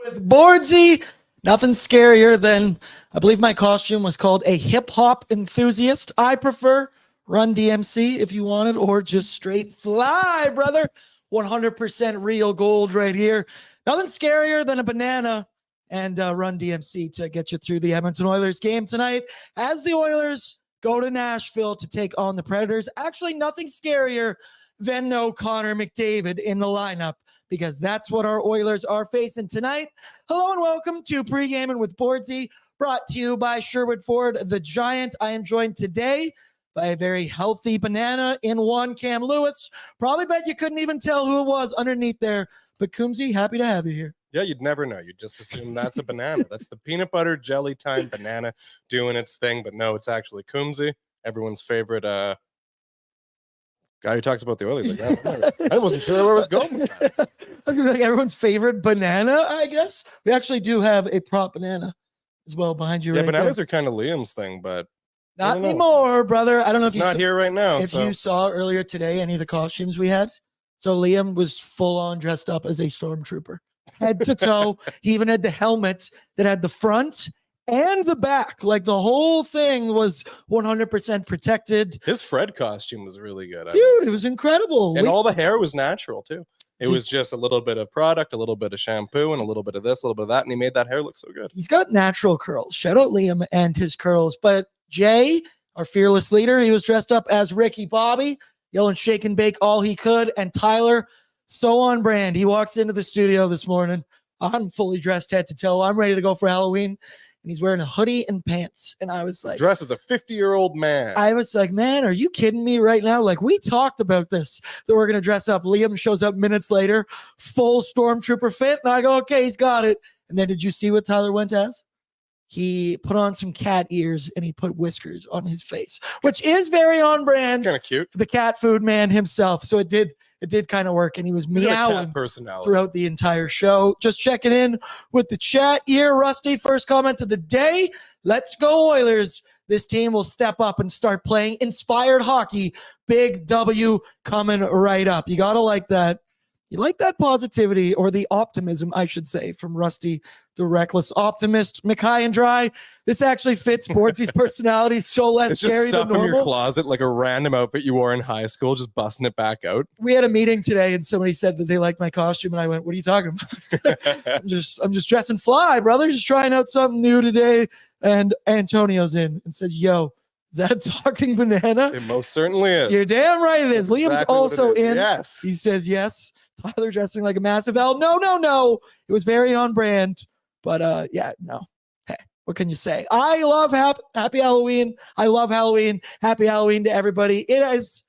with Bordzy. Nothing scarier than, I believe my costume was called a hip hop enthusiast. I prefer Run DMC if you want it, or just straight fly, brother. 100% real gold right here. Nothing scarier than a banana and Run DMC to get you through the Edmonton Oilers game tonight as the Oilers go to Nashville to take on the Predators. Actually, nothing scarier than no Connor McDavid in the lineup, because that's what our Oilers are facing tonight. Hello and welcome to Pre-Gaming with Bordzy, brought to you by Sherwood Ford, the Giant. I am joined today by a very healthy banana in one, Cam Lewis. Probably bet you couldn't even tell who it was underneath there. But Coombsy, happy to have you here. Yeah, you'd never know. You'd just assume that's a banana. That's the peanut butter jelly time banana doing its thing. But no, it's actually Coombsy, everyone's favorite guy who talks about the Oilers. Like that. I wasn't sure where I was going with that. Like everyone's favorite banana, I guess. We actually do have a prop banana as well behind you. Yeah, right bananas there. are kind of Liam's thing, but Not anymore, brother. I don't know it's if not here right now. If you saw earlier today any of the costumes we had. So Liam was full on dressed up as a stormtrooper, head to toe. He even had the helmet that had the front and the back. Like the whole thing was 100% protected. His Fred costume was really good. Dude, it was incredible. And all the hair was natural too. It was just a little bit of product, a little bit of shampoo, and a little bit of this, a little bit of that, and he made that hair look so good. He's got natural curls. Shout out Liam and his curls. But Jay, our fearless leader, he was dressed up as Ricky Bobby, yelling shake and bake all he could. And Tyler, so on brand. He walks into the studio this morning. I'm fully dressed head to toe. I'm ready to go for Halloween. And he's wearing a hoodie and pants. And I was like, dressed as a 50-year-old man. I was like, man, are you kidding me right now? Like, we talked about this, that we're going to dress up. Liam shows up minutes later, full stormtrooper fit. And I go, okay, he's got it. And then did you see what Tyler went as? He put on some cat ears and he put whiskers on his face, which is very on brand. Kind of cute for the cat food man himself. So it did kind of work. And he was meowing throughout the entire show. Just checking in with the chat here. Rusty, first comment of the day. Let's go Oilers. This team will step up and start playing inspired hockey. Big W coming right up. You got to like that. You like that positivity, or the optimism, I should say, from Rusty, the reckless optimist. Mackay and Dry, this actually fits Bordsy's personality, so less scary than normal. In your closet, like a random outfit you wore in high school, just busting it back out. We had a meeting today, and somebody said that they liked my costume, and I went, "What are you talking about?" I'm just dressing fly, brother. Just trying out something new today. And Antonio's in and said, "Yo, is that a talking banana?" It most certainly is. You're damn right it is. That's Liam's exactly also in. Yes. He says yes. Tyler dressing like a massive L. No. It was very on brand. But yeah, no. Hey, what can you say? I love happy Halloween. I love Halloween. Happy Halloween to everybody. It is.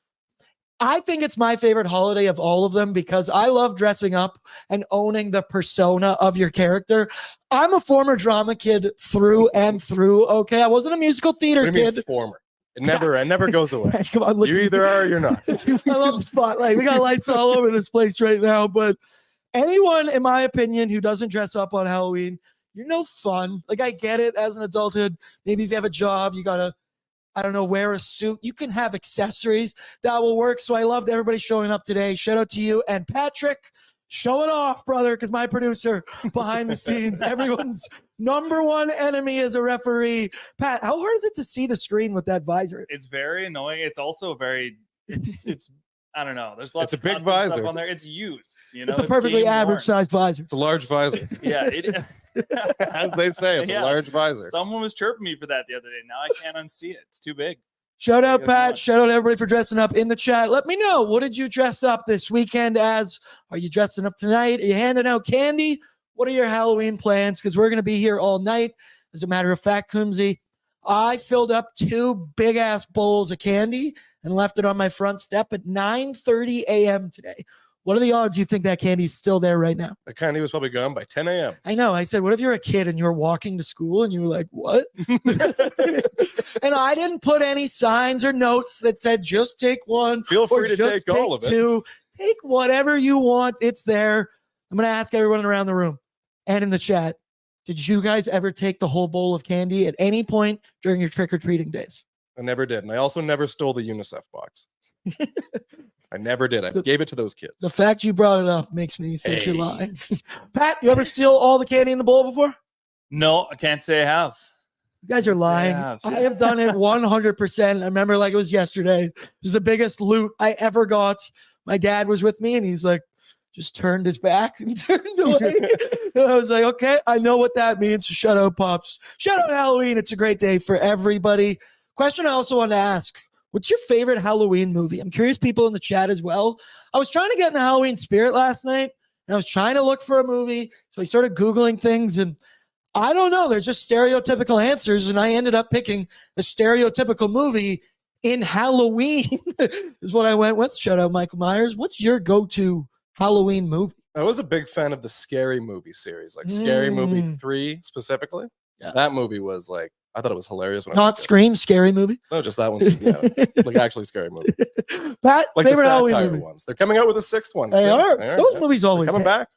I think it's my favorite holiday of all of them because I love dressing up and owning the persona of your character. I'm a former drama kid through and through. Okay, I wasn't a musical theater What do you kid. mean former? It never goes away. Come on, look, you either are or you're not. I love the spotlight. We got lights all over this place right now. But anyone, in my opinion, who doesn't dress up on Halloween, you're no fun. Like, I get it as an adulthood. Maybe if you have a job, you got to, I don't know, wear a suit. You can have accessories that will work. So I loved everybody showing up today. Shout out to you and Patrick. Show it off, brother, because my producer behind the scenes, everyone's number one enemy is a referee. Pat, how hard is it to see the screen with that visor? It's very annoying. It's also very, it's I don't know. There's lots It's a of big visor stuff on there. It's used, you know. It's a perfectly average sized visor. It's a large visor. Yeah. As they say, it's a large visor. Someone was chirping me for that the other day. Now I can't unsee it. It's too big. Shout out, Pat. Shout out everybody for dressing up in the chat. Let me know. What did you dress up this weekend as? Are you dressing up tonight? Are you handing out candy? What are your Halloween plans? Because we're going to be here all night. As a matter of fact, Coombsy, I filled up 2 big-ass bowls of candy and left it on my front step at 9:30 a.m. today. What are the odds you think that candy's still there right now? The candy was probably gone by 10 a.m. I know. I said, what if you're a kid and you were walking to school and you were like, what? And I didn't put any signs or notes that said, just take one. Feel free to take all of it. 2. Take whatever you want. It's there. I'm going to ask everyone around the room and in the chat, did you guys ever take the whole bowl of candy at any point during your trick-or-treating days? I never did. And I also never stole the UNICEF box. I never did. I gave it to those kids. The fact you brought it up makes me think you're Hey. lying. Pat, you ever steal all the candy in the bowl before? No, I can't say I have. You guys are lying. have. I have done it 100%. I remember like it was yesterday. It was the biggest loot I ever got. My dad was with me and he's like, just turned his back and turned away. And I was like, okay, I know what that means. Shout out, Pops. Shout out Halloween. It's a great day for everybody. Question I also want to ask. What's your favorite Halloween movie? I'm curious, people in the chat as well. I was trying to get in the Halloween spirit last night, and I was trying to look for a movie. So I started Googling things, and I don't know. There's just stereotypical answers, and I ended up picking a stereotypical movie in Halloween is what I went with. Shout out Michael Myers. What's your go-to Halloween movie? I was a big fan of the Scary Movie series, like Scary Movie 3 specifically. Yeah. That movie was like, I thought it was hilarious. When I Not was a kid. Scream, Scary Movie. No, just that one. Yeah, like actually Scary Movie. Pat, Like favorite the Halloween satire movie. ones. They're coming out with a 6th one. They too. are. Those yeah. movies always They're coming hit. back.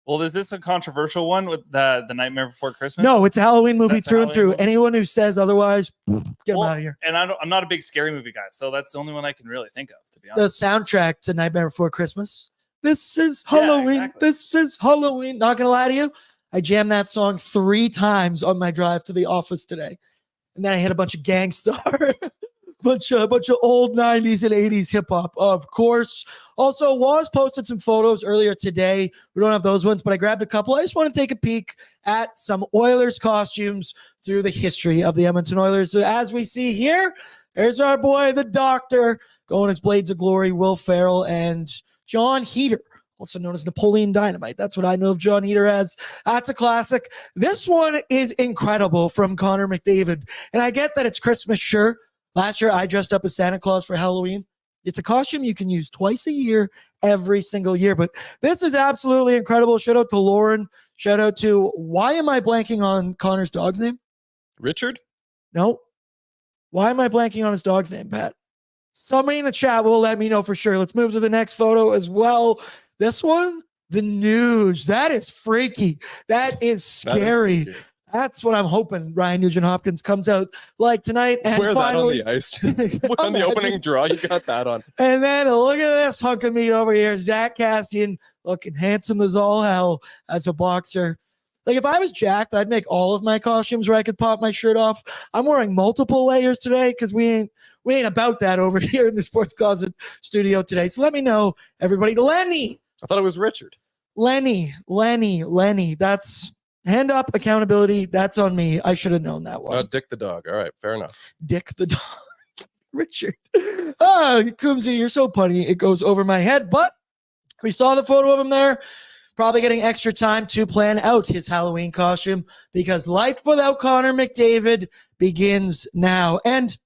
Well, is this a controversial one with the Nightmare Before Christmas? No, it's a Halloween movie That's a through and Halloween through. movie? Anyone who says otherwise, get them Well, out of here. And I'm not a big scary movie guy, so that's the only one I can really think of, to be honest. The soundtrack to Nightmare Before Christmas. This is Yeah, Halloween. exactly. This is Halloween. Not gonna lie to you, I jammed that song 3 times on my drive to the office today, and then I hit a bunch of Gangstar, bunch of old 90s and 80s hip hop, of course. Also, Waz posted some photos earlier today. We don't have those ones, but I grabbed a couple. I just want to take a peek at some Oilers costumes through the history of the Edmonton Oilers. So as we see here, there's our boy, the Doctor, going as Blades of Glory, Will Ferrell, and John Heater, also known as Napoleon Dynamite. That's what I know of John Heater as. That's a classic. This one is incredible from Connor McDavid. And I get that it's Christmas, sure. Last year, I dressed up as Santa Claus for Halloween. It's a costume you can use twice a year, every single year. But this is absolutely incredible. Shout out to Lauren. Shout out to, why am I blanking on Connor's dog's name? Richard? No. Why am I blanking on his dog's name, Pat? Somebody in the chat will let me know for sure. Let's move to the next photo as well. This one, the Nuge. That is freaky. That is scary. freaky. That's what I'm hoping Ryan Nugent-Hopkins comes out like tonight. And Wear finally, that on the ice. On the opening draw, you got that on. and then look at this hunk of meat over here. Zach Cassian looking handsome as all hell as a boxer. Like if I was jacked, I'd make all of my costumes where I could pop my shirt off. I'm wearing multiple layers today because we ain't about that over here in the Sports Closet studio today. So let me know, everybody. Lenny. I thought it was Richard. Lenny. That's hand up, accountability. That's on me. I should have known that one. Dick the dog. All right, fair enough. Dick the dog. Richard. Coombsy, you're so punny. It goes over my head, but we saw the photo of him there. Probably getting extra time to plan out his Halloween costume because life without Connor McDavid begins now. And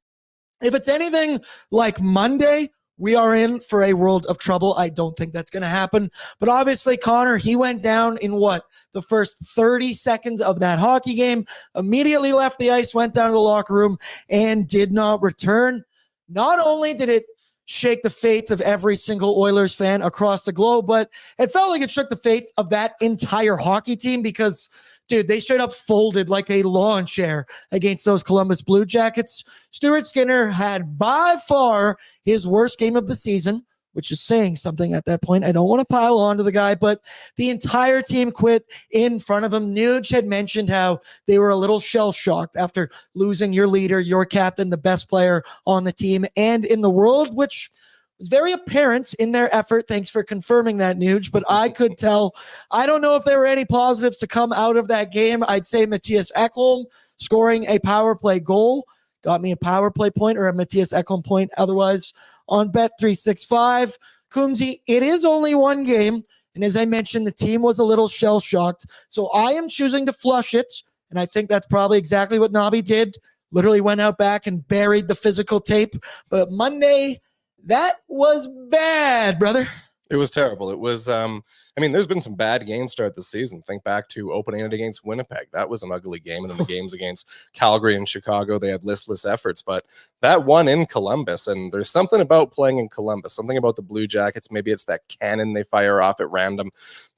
if it's anything like Monday, we are in for a world of trouble. I don't think that's going to happen. But obviously, Connor, he went down in the first 30 seconds of that hockey game, immediately left the ice, went down to the locker room, and did not return. Not only did it shake the faith of every single Oilers fan across the globe, but it felt like it shook the faith of that entire hockey team because, dude, they straight up folded like a lawn chair against those Columbus Blue Jackets. Stuart Skinner had by far his worst game of the season, which is saying something at that point. I don't want to pile on to the guy, but the entire team quit in front of him. Nuge had mentioned how they were a little shell-shocked after losing your leader, your captain, the best player on the team and in the world, which was very apparent in their effort. Thanks for confirming that, Nuge, but I could tell. I don't know if there were any positives to come out of that game. I'd say Matthias Ekholm scoring a power play goal got me a power play point or a Matthias Ekholm point otherwise on Bet365. Coombsy, it is only one game. And as I mentioned, the team was a little shell-shocked. So I am choosing to flush it. And I think that's probably exactly what Nobby did. Literally went out back and buried the physical tape. But Monday, that was bad, brother. It was terrible. It was, there's been some bad games start this season. Think back to opening it against Winnipeg. That was an ugly game. And then the games against Calgary and Chicago, they had listless efforts. But that one in Columbus, and there's something about playing in Columbus, something about the Blue Jackets. Maybe it's that cannon they fire off at random.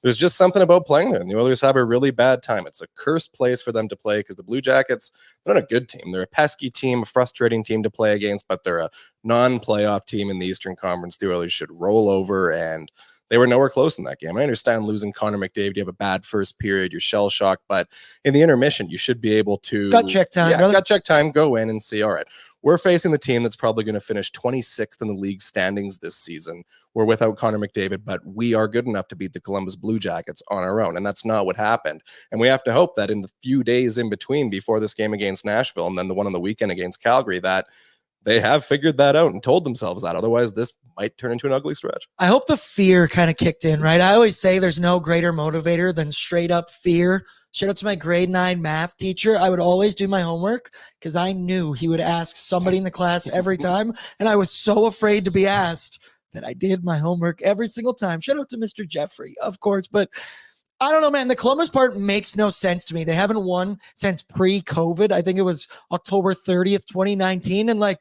There's just something about playing there. And the Oilers have a really bad time. It's a cursed place for them to play because the Blue Jackets, they're not a good team. They're a pesky team, a frustrating team to play against, but they're a non-playoff team in the Eastern Conference, the Oilers should roll over, and they were nowhere close in that game. I understand losing Connor McDavid, you have a bad first period, you're shell-shocked, but in the intermission, you should be able to... Gut check time, brother. Gut check time, go in and see, all right, we're facing the team that's probably going to finish 26th in the league standings this season. We're without Connor McDavid, but we are good enough to beat the Columbus Blue Jackets on our own, and that's not what happened. And we have to hope that in the few days in between, before this game against Nashville and then the one on the weekend against Calgary, that they have figured that out and told themselves that. Otherwise, this might turn into an ugly stretch. I hope the fear kind of kicked in, right? I always say there's no greater motivator than straight up fear. Shout out to my grade 9 math teacher. I would always do my homework because I knew he would ask somebody in the class every time. And I was so afraid to be asked that I did my homework every single time. Shout out to Mr. Jeffrey, of course. But I don't know, man. The Columbus part makes no sense to me. They haven't won since pre-COVID. I think it was October 30th, 2019. And like,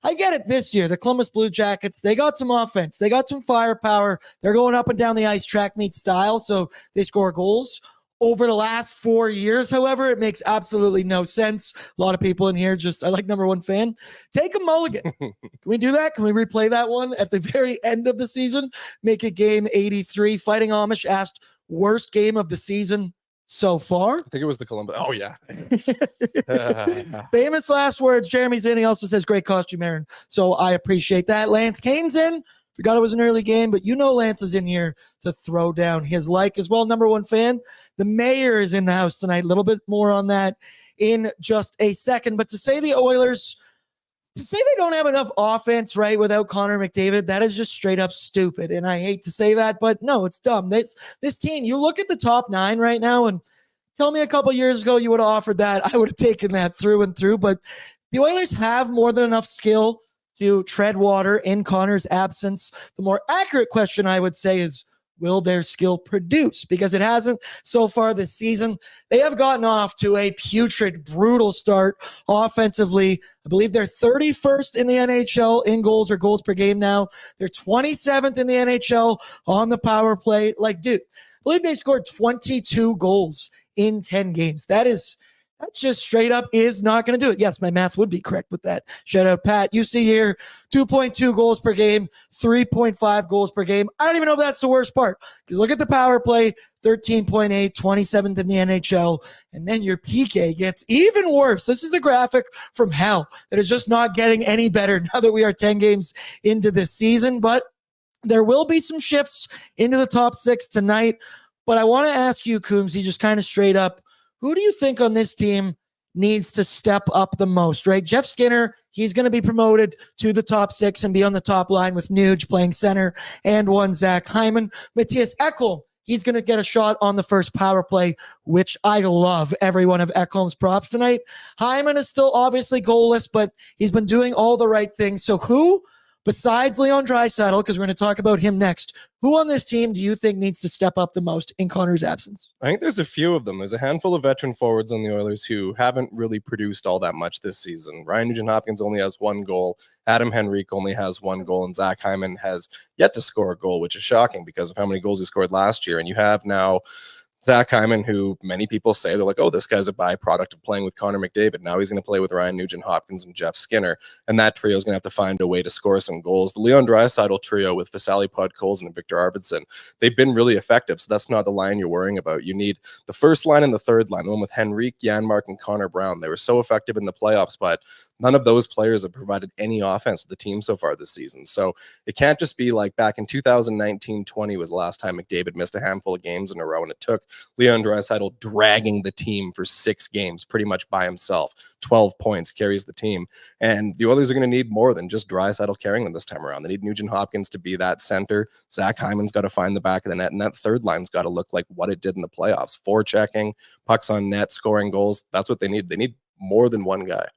I get it this year. The Columbus Blue Jackets, they got some offense. They got some firepower. They're going up and down the ice track meet style, so they score goals. Over the last 4 years, however, it makes absolutely no sense. A lot of people in here I like number one fan. Take a mulligan. Can we do that? Can we replay that one at the very end of the season? Make it game 83. Fighting Amish asked, worst game of the season so far? I think it was the Columbus. Oh, yeah. Famous last words. Jeremy's in. He also says, great costume, Aaron. So I appreciate that. Lance Kane's in. Forgot it was an early game, but you know Lance is in here to throw down his like as well. Number one fan. The mayor is in the house tonight. A little bit more on that in just a second. But to say the Oilers, to say they don't have enough offense, right, without Connor McDavid, that is just straight up stupid. And I hate to say that, but no, it's dumb. This team, you look at the top 9 right now, and tell me a couple years ago you would have offered that. I would have taken that through and through. But the Oilers have more than enough skill to tread water in Connor's absence. The more accurate question, I would say, is will their skill produce? Because it hasn't so far this season. They have gotten off to a putrid, brutal start offensively. I believe they're 31st in the NHL in goals or goals per game now. They're 27th in the NHL on the power play. Like, dude, I believe they scored 22 goals in 10 games. That's just straight up is not going to do it. Yes, my math would be correct with that. Shout out, Pat. You see here, 2.2 goals per game, 3.5 goals per game. I don't even know if that's the worst part. Because look at the power play, 13.8, 27th in the NHL. And then your PK gets even worse. This is a graphic from hell that is just not getting any better now that we are 10 games into this season. But there will be some shifts into the top 6 tonight. But I want to ask you, Coombsy, just kind of straight up, who do you think on this team needs to step up the most, right? Jeff Skinner, he's going to be promoted to the top 6 and be on the top line with Nuge playing center and one Zach Hyman. Matthias Ekholm, he's going to get a shot on the first power play, which I love every one of Ekholm's props tonight. Hyman is still obviously goalless, but he's been doing all the right things. So who, besides Leon Draisaitl, because we're going to talk about him next, who on this team do you think needs to step up the most in Connor's absence? I think there's a few of them. There's a handful of veteran forwards on the Oilers who haven't really produced all that much this season. Ryan Nugent-Hopkins only has 1 goal. Adam Henrique only has 1 goal. And Zach Hyman has yet to score a goal, which is shocking because of how many goals he scored last year. And you have now Zach Hyman, who many people say, they're like, oh, this guy's a byproduct of playing with Connor McDavid. Now he's going to play with Ryan Nugent-Hopkins and Jeff Skinner, and that trio is going to have to find a way to score some goals. The Leon Draisaitl trio with Vasily Podkolzin and Victor Arvidsson, they've been really effective, so that's not the line you're worrying about. You need the first line and the third line, the one with Henrique, Janmark, and Connor Brown. They were so effective in the playoffs, but none of those players have provided any offense to the team so far this season. So it can't just be like back in 2019-20 was the last time McDavid missed a handful of games in a row, and it took Leon Draisaitl dragging the team for 6 games pretty much by himself. 12 points, carries the team. And the Oilers are going to need more than just Draisaitl carrying them this time around. They need Nugent-Hopkins to be that center. Zach Hyman's got to find the back of the net, and that third line's got to look like what it did in the playoffs. Forechecking, pucks on net, scoring goals. That's what they need. They need more than one guy.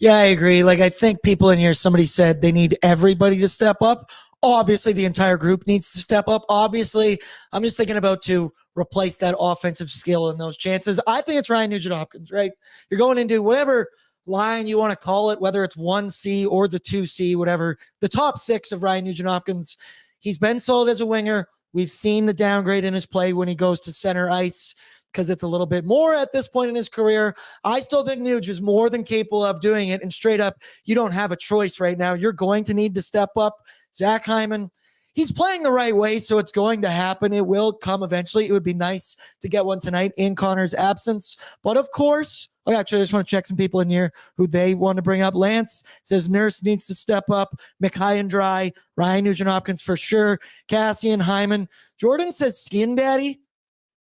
Yeah, I agree. Like, I think people in here, somebody said they need everybody to step up. Obviously, the entire group needs to step up. Obviously, I'm just thinking about to replace that offensive skill and those chances. I think it's Ryan Nugent-Hopkins, right? You're going into whatever line you want to call it, whether it's 1C or the 2C, whatever, the top 6 of Ryan Nugent-Hopkins. He's been solid as a winger. We've seen the downgrade in his play when he goes to center ice. because it's a little bit more at this point in his career. I still think Nuge is more than capable of doing it. And straight up, you don't have a choice right now. You're going to need to step up. Zach Hyman, he's playing the right way, so it's going to happen. It will come eventually. It would be nice to get one tonight in Connor's absence. But of course, actually, I just want to check some people in here who they want to bring up. Lance says Nurse needs to step up. McKay and Dry. Ryan Nugent-Hopkins for sure. Cassian Hyman. Jordan says Skin Daddy.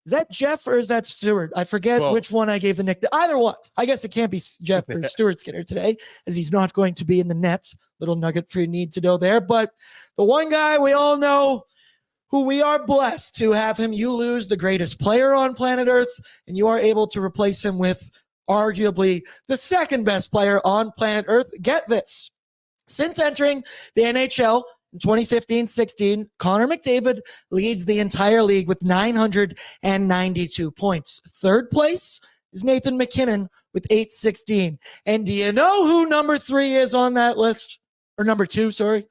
Is that Jeff or is that Stewart? I forget which one I gave the nick. Either one. I guess it can't be Jeff or Stewart Skinner today, as he's not going to be in the nets. Little nugget for you need to know there. But the one guy we all know who we are blessed to have him, you lose the greatest player on planet Earth, and you are able to replace him with arguably the second best player on planet Earth. Get this. Since entering the NHL in 2015-16, Connor McDavid leads the entire league with 992 points. Third place is Nathan McKinnon with 816. And do you know who number 3 is on that list? Or number 2, sorry.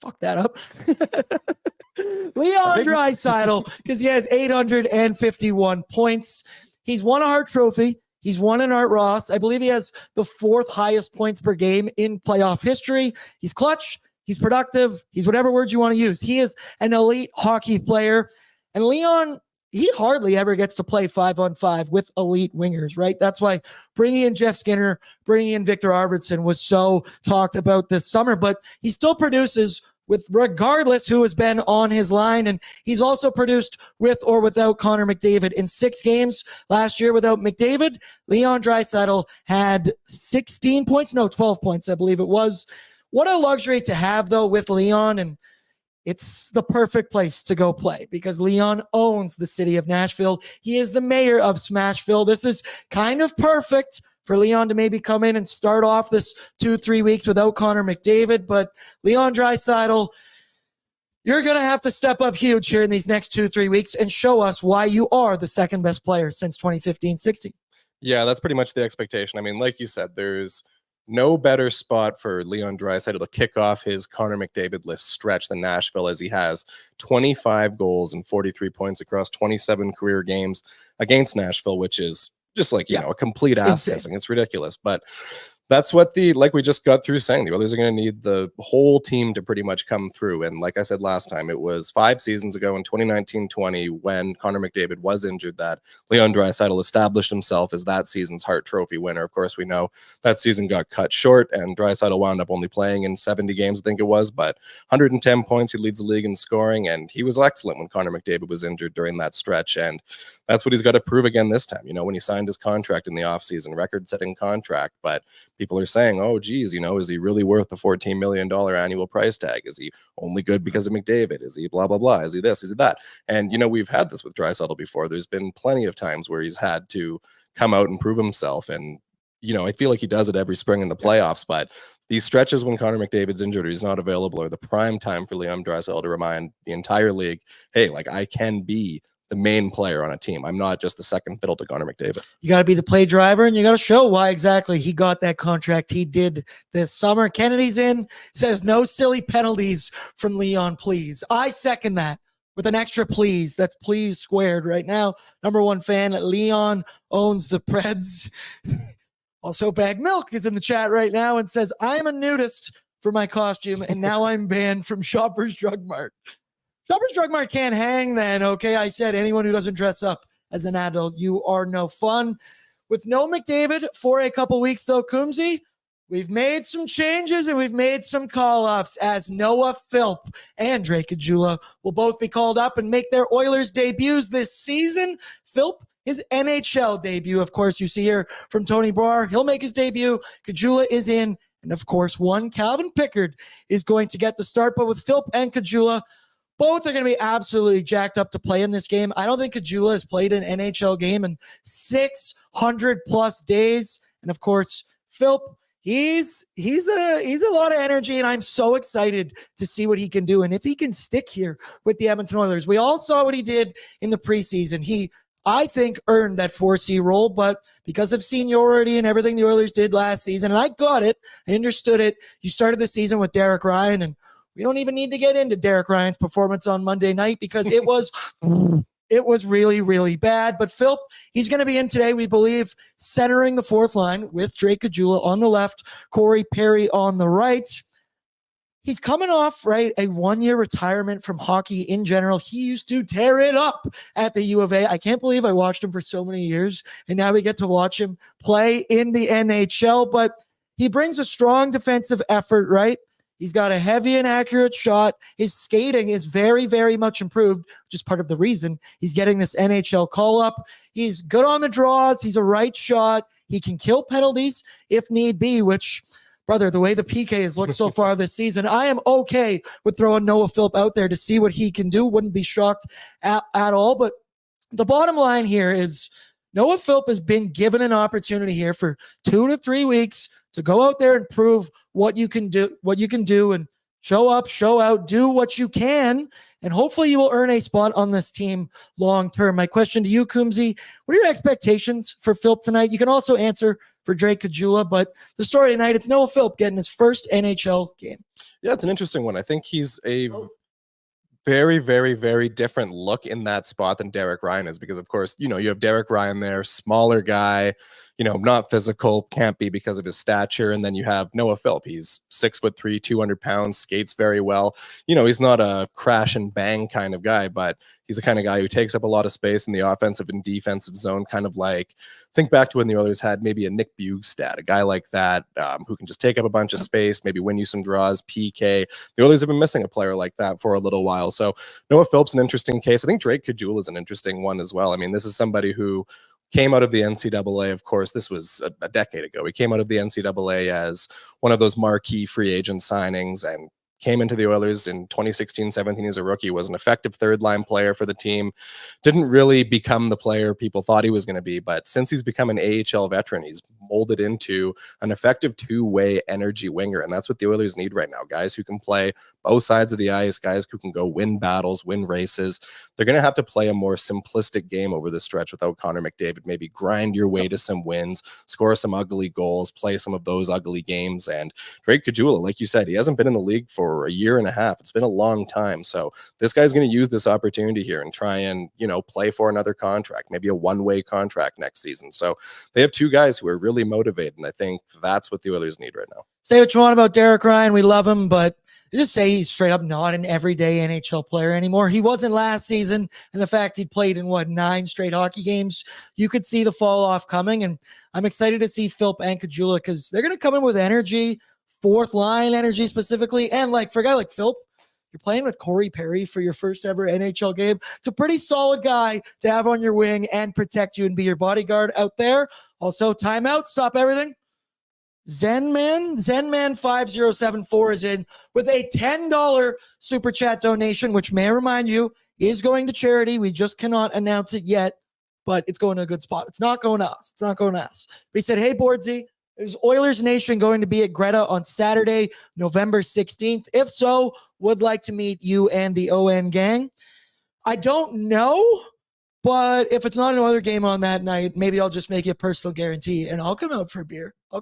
Fuck that up. Leon Draisaitl, because he has 851 points. He's won a Hart Trophy. He's won an Art Ross. I believe he has the 4th highest points per game in playoff history. He's clutch. He's productive. He's whatever words you want to use. He is an elite hockey player. And Leon, he hardly ever gets to play 5-on-5 with elite wingers, right? That's why bringing in Jeff Skinner, bringing in Victor Arvidsson was so talked about this summer. But he still produces with regardless who has been on his line. And he's also produced with or without Connor McDavid. In 6 games last year without McDavid, Leon Draisaitl had 12 points, I believe it was. What a luxury to have, though, with Leon. And it's the perfect place to go play because Leon owns the city of Nashville. He is the mayor of Smashville. This is kind of perfect for Leon to maybe come in and start off this 2-3 weeks without Connor McDavid. But Leon Draisaitl, you're going to have to step up huge here in these next 2-3 weeks and show us why you are the second best player since 2015-16. Yeah, that's pretty much the expectation. I mean, like you said, there's no better spot for Leon Draisaitl to kick off his Connor McDavid list stretch than Nashville, as he has 25 goals and 43 points across 27 career games against Nashville, which is just like, you know, a complete ass kissing. It's ridiculous. But that's what like we just got through saying, the Oilers are going to need the whole team to pretty much come through. And like I said last time, it was 5 seasons ago in 2019-20 when Connor McDavid was injured that Leon Draisaitl established himself as that season's Hart Trophy winner. Of course, we know that season got cut short and Draisaitl wound up only playing in 70 games, I think it was, but 110 points. He leads the league in scoring, and he was excellent when Connor McDavid was injured during that stretch. And that's what he's got to prove again this time. You know, when he signed his contract in the offseason, record-setting contract, but people are saying, oh, geez, you know, is he really worth the $14 million annual price tag? Is he only good because of McDavid? Is he blah, blah, blah? Is he this? Is he that? And, you know, we've had this with Draisaitl before. There's been plenty of times where he's had to come out and prove himself. And, you know, I feel like he does it every spring in the playoffs, but these stretches when Connor McDavid's injured or he's not available are the prime time for Leon Draisaitl to remind the entire league, hey, like, I can be the main player on a team. I'm not just the second fiddle to Connor McDavid. You got to be the play driver, and you got to show why exactly he got that contract he did this summer. Kennedy's in, says no silly penalties from Leon, please. I second that with an extra please. That's please squared right now. Number 1 fan, Leon owns the Preds. Also, Bag Milk is in the chat right now and says, I'm a nudist for my costume, and now I'm banned from Shoppers Drug Mart. Shoppers Drug Mart can't hang then, okay? I said anyone who doesn't dress up as an adult, you are no fun. With no McDavid for a couple weeks, though, Coombsy, we've made some changes and we've made some call-ups as Noah Philp and Drake Kajula will both be called up and make their Oilers debuts this season. Philp, his NHL debut, of course, you see here from Tony Brar. He'll make his debut. Kajula is in. And, of course, one Calvin Pickard is going to get the start. But with Philp and Kajula, both are going to be absolutely jacked up to play in this game. I don't think Kajula has played an NHL game in 600-plus days. And, of course, Philp, he's a lot of energy, and I'm so excited to see what he can do. And if he can stick here with the Edmonton Oilers, we all saw what he did in the preseason. He, I think, earned that 4C role, but because of seniority and everything the Oilers did last season, and I got it, I understood it. You started the season with Derek Ryan, and we don't even need to get into Derek Ryan's performance on Monday night because it was It was really, really bad. But Philp, he's going to be in today, we believe, centering the fourth line with Drake Caggiula on the left, Corey Perry on the right. He's coming off, right, a one-year retirement from hockey in general. He used to tear it up at the U of A. I can't believe I watched him for so many years, and now we get to watch him play in the NHL. But he brings a strong defensive effort, right? He's got a heavy and accurate shot. His skating is very, very much improved, which is part of the reason he's getting this NHL call-up. He's good on the draws. He's a right shot. He can kill penalties if need be, which... brother, the way the PK has looked so far this season, I am okay with throwing Noah Philp out there to see what he can do. Wouldn't be shocked at all. But the bottom line here is Noah Philp has been given an opportunity here for 2 to 3 weeks to go out there and prove what you can do and show up, show out, do what you can, and hopefully you will earn a spot on this team long term. My question to you, Coombsy, what are your expectations for Philp tonight? You can also answer for Drake Caggiula, but the story tonight, it's Noah Philp getting his first NHL game. Yeah, it's an interesting one. I think he's a very, very, very different look in that spot than Derek Ryan is, because of course, you have Derek Ryan there, smaller guy, not physical, can't be because of his stature. And then you have Noah Philp. He's 6'3", 200 pounds, skates very well. He's not a crash and bang kind of guy, but he's the kind of guy who takes up a lot of space in the offensive and defensive zone, kind of like, think back to when the Oilers had maybe a Nick Bugstad, a guy like that, who can just take up a bunch of space, maybe win you some draws, PK. The Oilers have been missing a player like that for a little while. So Noah Philp's an interesting case. I think Drake Caggiula is an interesting one as well. I mean, this is somebody who came out of the NCAA. Of course, this was a decade ago. He came out of the NCAA as one of those marquee free agent signings and came into the Oilers in 2016-17 as a rookie, was an effective third-line player for the team, didn't really become the player people thought he was going to be, but since he's become an AHL veteran, he's molded into an effective two-way energy winger, and that's what the Oilers need right now, guys who can play both sides of the ice, guys who can go win battles, win races. They're going to have to play a more simplistic game over this stretch without Connor McDavid, maybe grind your way to some wins, score some ugly goals, play some of those ugly games, and Drake Caggiula, like you said, he hasn't been in the league for a year and a half. It's been a long time. So this guy's going to use this opportunity here and try and, play for another contract, maybe a one-way contract next season. So they have two guys who are really motivated. And I think that's what the Oilers need right now. Say what you want about Derek Ryan. We love him, but just say he's straight up not an everyday NHL player anymore. He wasn't last season. And the fact he played in 9 straight hockey games, you could see the fall off coming. And I'm excited to see Philp and Caggiula because they're going to come in with energy, fourth line energy specifically. And for a guy like Philp, you're playing with Corey Perry for your first ever NHL game. It's a pretty solid guy to have on your wing and protect you and be your bodyguard out there. Also, timeout, stop everything. Zenman5074 is in with a $10 super chat donation, which may I remind you is going to charity. We just cannot announce it yet, but it's going to a good spot. It's not going to us. It's not going to us. But he said, hey, Bordzy, is Oilers Nation going to be at Greta on Saturday, November 16th? If so, would like to meet you and the ON gang. I don't know, but if it's not another game on that night, maybe I'll just make it a personal guarantee and I'll come out for a beer. I'll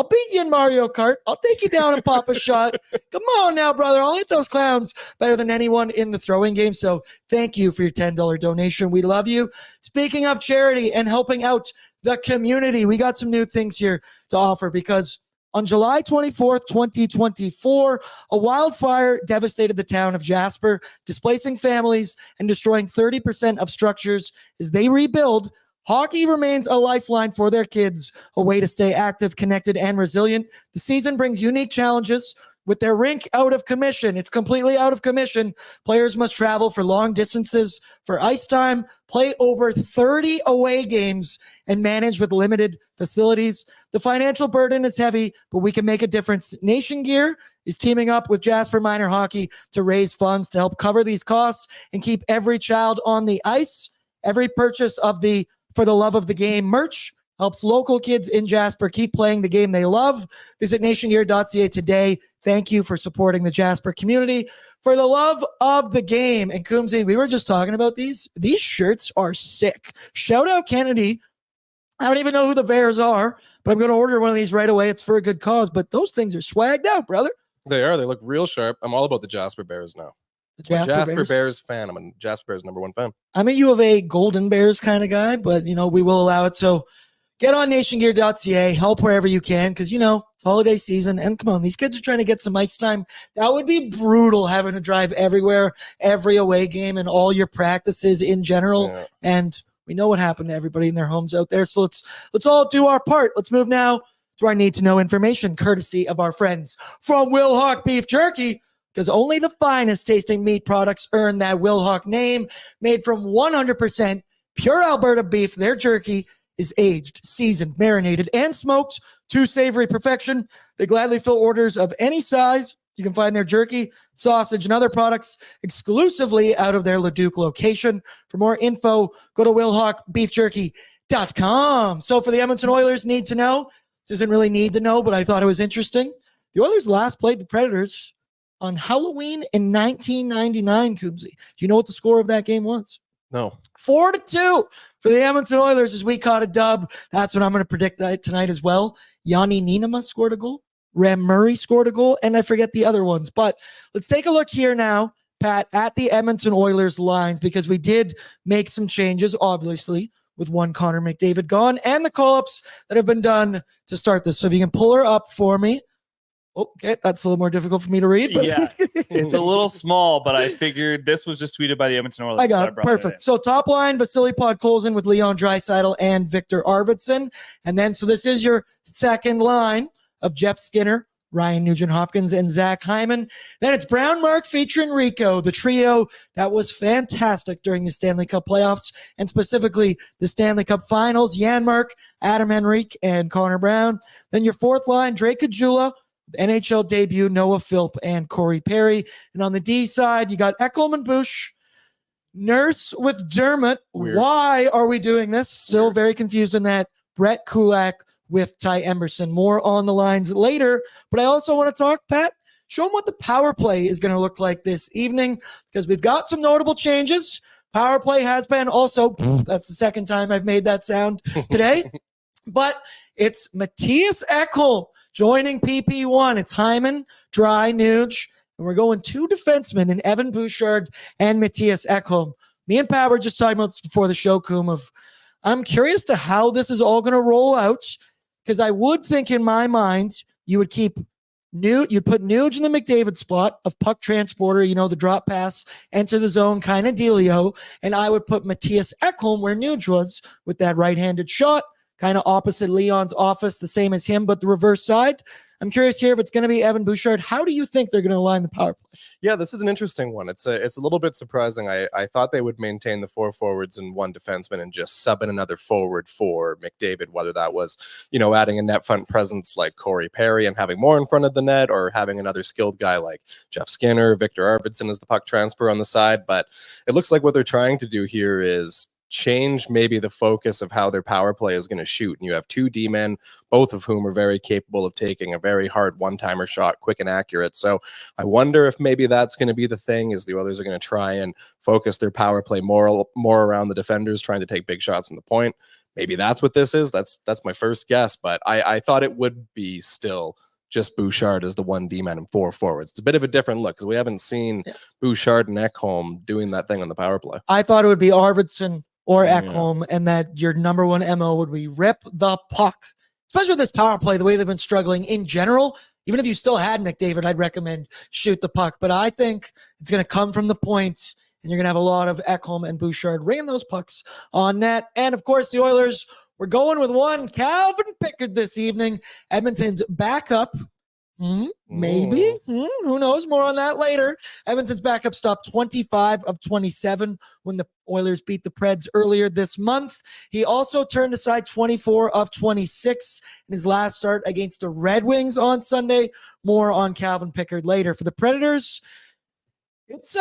beat you in Mario Kart. I'll take you down and pop a shot. Come on now, brother. I'll hit those clowns better than anyone in the throwing game. So thank you for your $10 donation. We love you. Speaking of charity and helping out the community, we got some new things here to offer because on July 24th, 2024, a wildfire devastated the town of Jasper, displacing families and destroying 30% of structures. As they rebuild, hockey remains a lifeline for their kids, a way to stay active, connected, and resilient. The season brings unique challenges. With their rink out of commission, it's completely out of commission. Players must travel for long distances for ice time, play over 30 away games, and manage with limited facilities. The financial burden is heavy, but we can make a difference. Nation Gear is teaming up with Jasper Minor Hockey to raise funds to help cover these costs and keep every child on the ice. Every purchase of the For the Love of the Game merch helps local kids in Jasper keep playing the game they love. Visit nationgear.ca today. Thank you for supporting the Jasper community. For the love of the game. And Coombsy, we were just talking about these. These shirts are sick. Shout out Kennedy. I don't even know who the Bears are, but I'm going to order one of these right away. It's for a good cause, but those things are swagged out, brother. They are. They look real sharp. I'm all about the Jasper Bears now. The I'm a Jasper Bears. Bears fan. I'm a Jasper Bears #1 fan. I mean, you have a Golden Bears kind of guy, but, we will allow it. So get on nationgear.ca, help wherever you can, because, it's holiday season. And come on, these kids are trying to get some ice time. That would be brutal having to drive everywhere, every away game, and all your practices in general. Yeah. And we know what happened to everybody in their homes out there. So let's all do our part. Let's move now to our need to know information, courtesy of our friends from Will Hawk Beef Jerky. Because only the finest tasting meat products earn that Will Hawk name. Made from 100% pure Alberta beef, their jerky is aged, seasoned, marinated, and smoked to savory perfection. They gladly fill orders of any size. You can find their jerky, sausage, and other products exclusively out of their Leduc location. For more info, go to willhawkbeefjerky.com. So for the Edmonton Oilers, need to know. This isn't really need to know, but I thought it was interesting. The Oilers last played the Predators on Halloween in 1999, Coombsy. Do you know what the score of that game was? No. 4-2 for the Edmonton Oilers as we caught a dub. That's what I'm going to predict tonight as well. Yanni Niinimaa scored a goal. Ram Murray scored a goal, and I forget the other ones. But let's take a look here now, Pat, at the Edmonton Oilers lines, because we did make some changes, obviously, with one Connor McDavid gone, and the call-ups that have been done to start this. So if you can pull her up for me. Okay, that's a little more difficult for me to read. But Yeah, it's a little small, but I figured this was just tweeted by the Edmonton Oilers. I got it. brought Perfect. in. So top line, Vasily Podkolzin with Leon Draisaitl and Victor Arvidsson. And then, so this is your second line of Jeff Skinner, Ryan Nugent-Hopkins, and Zach Hyman. Then it's Brown Mark featuring Rico, the trio that was fantastic during the Stanley Cup playoffs, and specifically the Stanley Cup finals. Janmark, Adam Henrique, and Connor Brown. Then your fourth line, Drake Caggiula, NHL debut, Noah Philp, and Corey Perry. And on the D side, you got Ekholm and Bush, Nurse with Dermott. Weird. Why are we doing this? Still very confused in that. Brett Kulak with Ty Emberson. More on the lines later. But I also want to talk, Pat, show them what the power play is going to look like this evening, because we've got some notable changes. Power play has been also, that's the second time I've made that sound today. But it's Matthias Ekholm joining PP1. It's Hyman, Dry, Nuge, and we're going two defensemen in Evan Bouchard and Matthias Ekholm. Me and Pat were just talking about this before the show, Coom, of I'm curious to how this is all going to roll out, because I would think in my mind you would keep you'd put Nuge in the McDavid spot of puck transporter, the drop pass, enter the zone kind of dealio, and I would put Matthias Ekholm where Nuge was with that right-handed shot, kind of opposite Leon's office, the same as him, but the reverse side. I'm curious here if it's going to be Evan Bouchard. How do you think they're going to align the power play? Yeah, this is an interesting one. It's a little bit surprising. I thought they would maintain the four forwards and one defenseman and just sub in another forward for McDavid, whether that was, adding a net front presence like Corey Perry and having more in front of the net, or having another skilled guy like Jeff Skinner, Victor Arvidsson as the puck transfer on the side. But it looks like what they're trying to do here is change maybe the focus of how their power play is going to shoot. And you have two D-men, both of whom are very capable of taking a very hard one-timer shot, quick and accurate. So I wonder if maybe that's going to be the thing, is the Oilers are going to try and focus their power play more around the defenders, trying to take big shots in the point. Maybe that's what this is. That's my first guess, but I thought it would be still just Bouchard as the one D-man and four forwards. It's a bit of a different look because we haven't seen Bouchard and Ekholm doing that thing on the power play. I thought it would be Arvidsson or Ekholm, and that your number one MO would be rip the puck. Especially with this power play, the way they've been struggling in general. Even if you still had McDavid, I'd recommend shoot the puck. But I think it's going to come from the points, and you're going to have a lot of Ekholm and Bouchard ringing those pucks on net. And, of course, the Oilers, we're going with one Calvin Pickard this evening. Edmonton's backup. Maybe. Who knows? More on that later. Edmonton's backup stopped 25 of 27 when the Oilers beat the Preds earlier this month. He also turned aside 24 of 26 in his last start against the Red Wings on Sunday. More on Calvin Pickard later. For the Predators, it's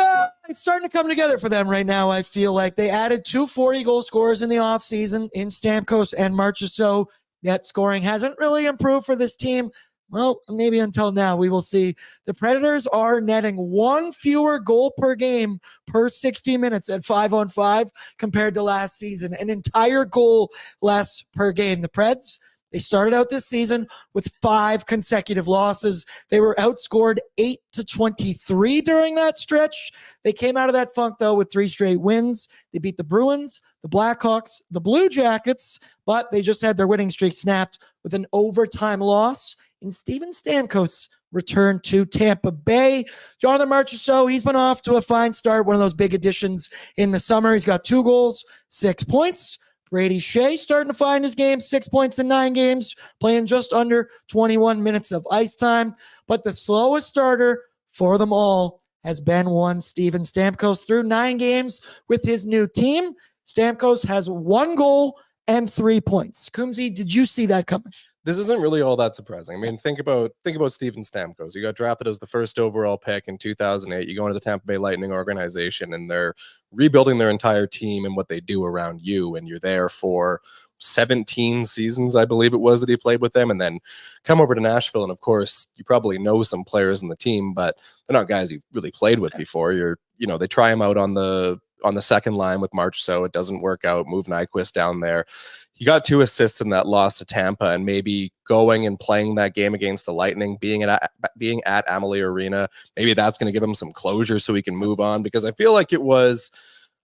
starting to come together for them right now. I feel like they added 2 40-goal scorers in the offseason in Stamkos and Marchessault, yet scoring hasn't really improved for this team. Well, maybe until now, we will see. The Predators are netting 1 fewer goal per game per 60 minutes at 5-on-5 compared to last season. An entire goal less per game. The Preds, They started out this season with 5 consecutive losses. They were outscored 8-23 during that stretch. They came out of that funk, though, with 3 straight wins. They beat the Bruins, the Blackhawks, the Blue Jackets, but they just had their winning streak snapped with an overtime loss in Steven Stamkos' return to Tampa Bay. Jonathan Marchessault, he's been off to a fine start, one of those big additions in the summer. He's got 2 goals, 6 points. Brady Shea starting to find his game, 6 points in 9 games, playing just under 21 minutes of ice time. But the slowest starter for them all has been one Steven Stamkos. Through 9 games with his new team, Stamkos has 1 goal and 3 points. Coombsy, did you see that coming? This isn't really all that surprising. I mean, think about Steven Stamkos. You got drafted as the first overall pick in 2008. You go into the Tampa Bay Lightning organization, and they're rebuilding their entire team and what they do around you. And you're there for 17 seasons, I believe it was, that he played with them, and then come over to Nashville. And of course, you probably know some players in the team, but they're not guys you've really played with before. They try him out on the second line with Marchessault. It doesn't work out. Move Nyquist down there. He got 2 assists in that loss to Tampa, and maybe going and playing that game against the Lightning, being at Amalie Arena, maybe that's going to give him some closure so he can move on, because I feel like it was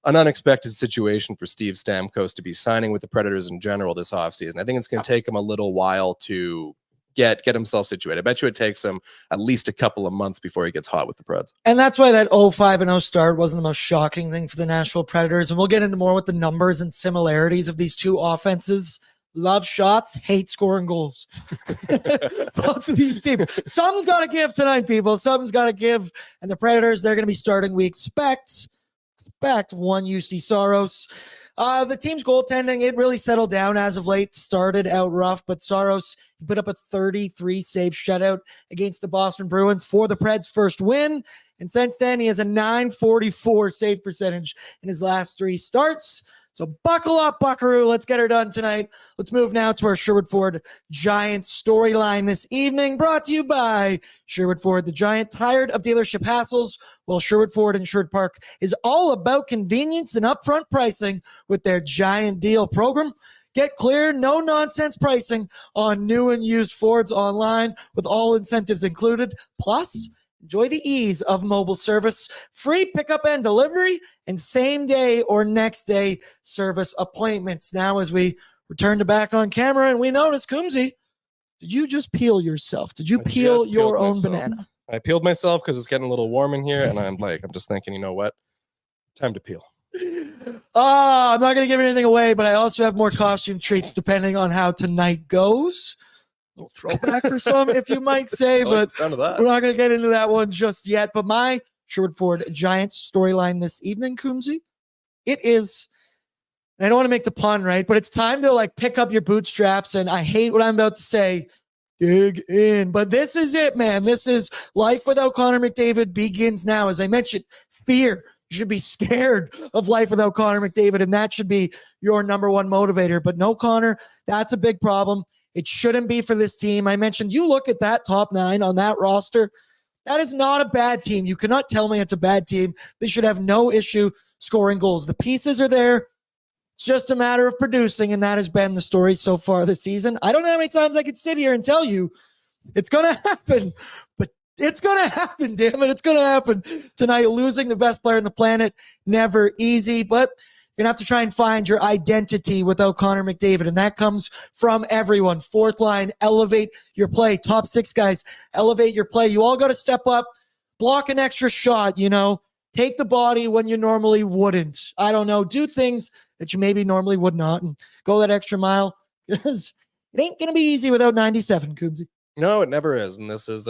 an unexpected situation for Steve Stamkos to be signing with the Predators in general this offseason. I think it's going to take him a little while to get himself situated. I bet you it takes him at least a couple of months before he gets hot with the Preds. And that's why that 0-5-0 start wasn't the most shocking thing for the Nashville Predators. And we'll get into more with the numbers and similarities of these two offenses. Love shots, hate scoring goals. Both of these teams. Something's got to give tonight, people. Something's got to give. And the Predators, they're going to be starting, we expect one UC Saros. The team's goaltending, it really settled down as of late. Started out rough, but Saros put up a 33-save shutout against the Boston Bruins for the Preds' first win. And since then, he has a .944 save percentage in his last 3 starts. So buckle up, buckaroo. Let's get her done tonight. Let's move now to our Sherwood Ford Giants storyline this evening, brought to you by Sherwood Ford, the Giant. Tired of dealership hassles? Well, Sherwood Ford in Sherwood Park is all about convenience and upfront pricing with their Giant Deal program. Get clear, no-nonsense pricing on new and used Fords online with all incentives included. Plus, enjoy the ease of mobile service, free pickup and delivery, and same-day or next-day service appointments. Now, as we return to back on camera, and we notice, Coombsy, did you just peel yourself? Did you peel your own banana? I peeled myself because it's getting a little warm in here, and I'm just thinking, you know what? Time to peel. I'm not going to give anything away, but I also have more costume treats depending on how tonight goes. A little throwback for some, if you might say, but sound of that. We're not going to get into that one just yet. But my Sherwood Ford Giants storyline this evening, Coombsy, it is, and I don't want to make the pun, right? But it's time to pick up your bootstraps. And I hate what I'm about to say. Dig in. But this is it, man. This is life without Connor McDavid begins now. As I mentioned, fear. You should be scared of life without Connor McDavid, and that should be your number one motivator. But no, Connor, that's a big problem. It shouldn't be for this team. I mentioned, you look at that top 9 on that roster. That is not a bad team. You cannot tell me it's a bad team. They should have no issue scoring goals. The pieces are there. It's just a matter of producing, and that has been the story so far this season. I don't know how many times I could sit here and tell you it's going to happen, but it's going to happen, damn it. It's going to happen tonight. Losing the best player on the planet, never easy, but you're going to have to try and find your identity without Connor McDavid, and that comes from everyone. Fourth line, elevate your play. Top 6 guys, elevate your play. You all got to step up, block an extra shot, take the body when you normally wouldn't. I don't know, do things that you maybe normally would not, and go that extra mile, because it ain't going to be easy without 97, Coombsy. No, it never is. And this is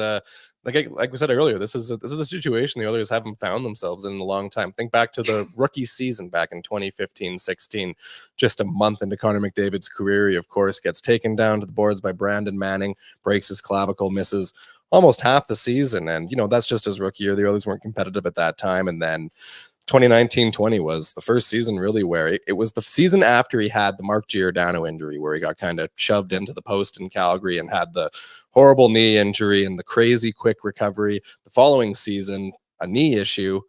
like we said earlier, this is a situation the Oilers haven't found themselves in a long time. Think back to the rookie season back in 2015-16, just a month into Connor McDavid's career. He, of course, gets taken down to the boards by Brandon Manning, breaks his clavicle, misses almost half the season. And, that's just his rookie year. The Oilers weren't competitive at that time. And then 2019-20 was the first season really where it was the season after he had the Mark Giordano injury, where he got kind of shoved into the post in Calgary and had the horrible knee injury and the crazy quick recovery. The following season, a knee issue,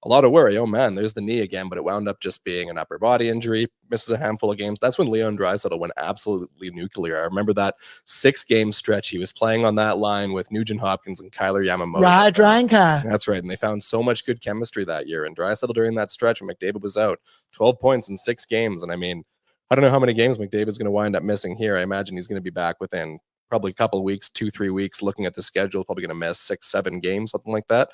a lot of worry. Oh man, there's the knee again, but it wound up just being an upper body injury, misses a handful of games. That's when Leon Draisaitl went absolutely nuclear. I remember that 6-game stretch. He was playing on that line with Nugent-Hopkins and Kyler Yamamoto. Right, Ryanka. That's right. And they found so much good chemistry that year. And Draisaitl during that stretch when McDavid was out, 12 points in 6 games. And I mean, I don't know how many games McDavid's going to wind up missing here. I imagine he's going to be back within probably a couple of weeks, 2-3 weeks, looking at the schedule, probably going to miss 6-7 games, something like that.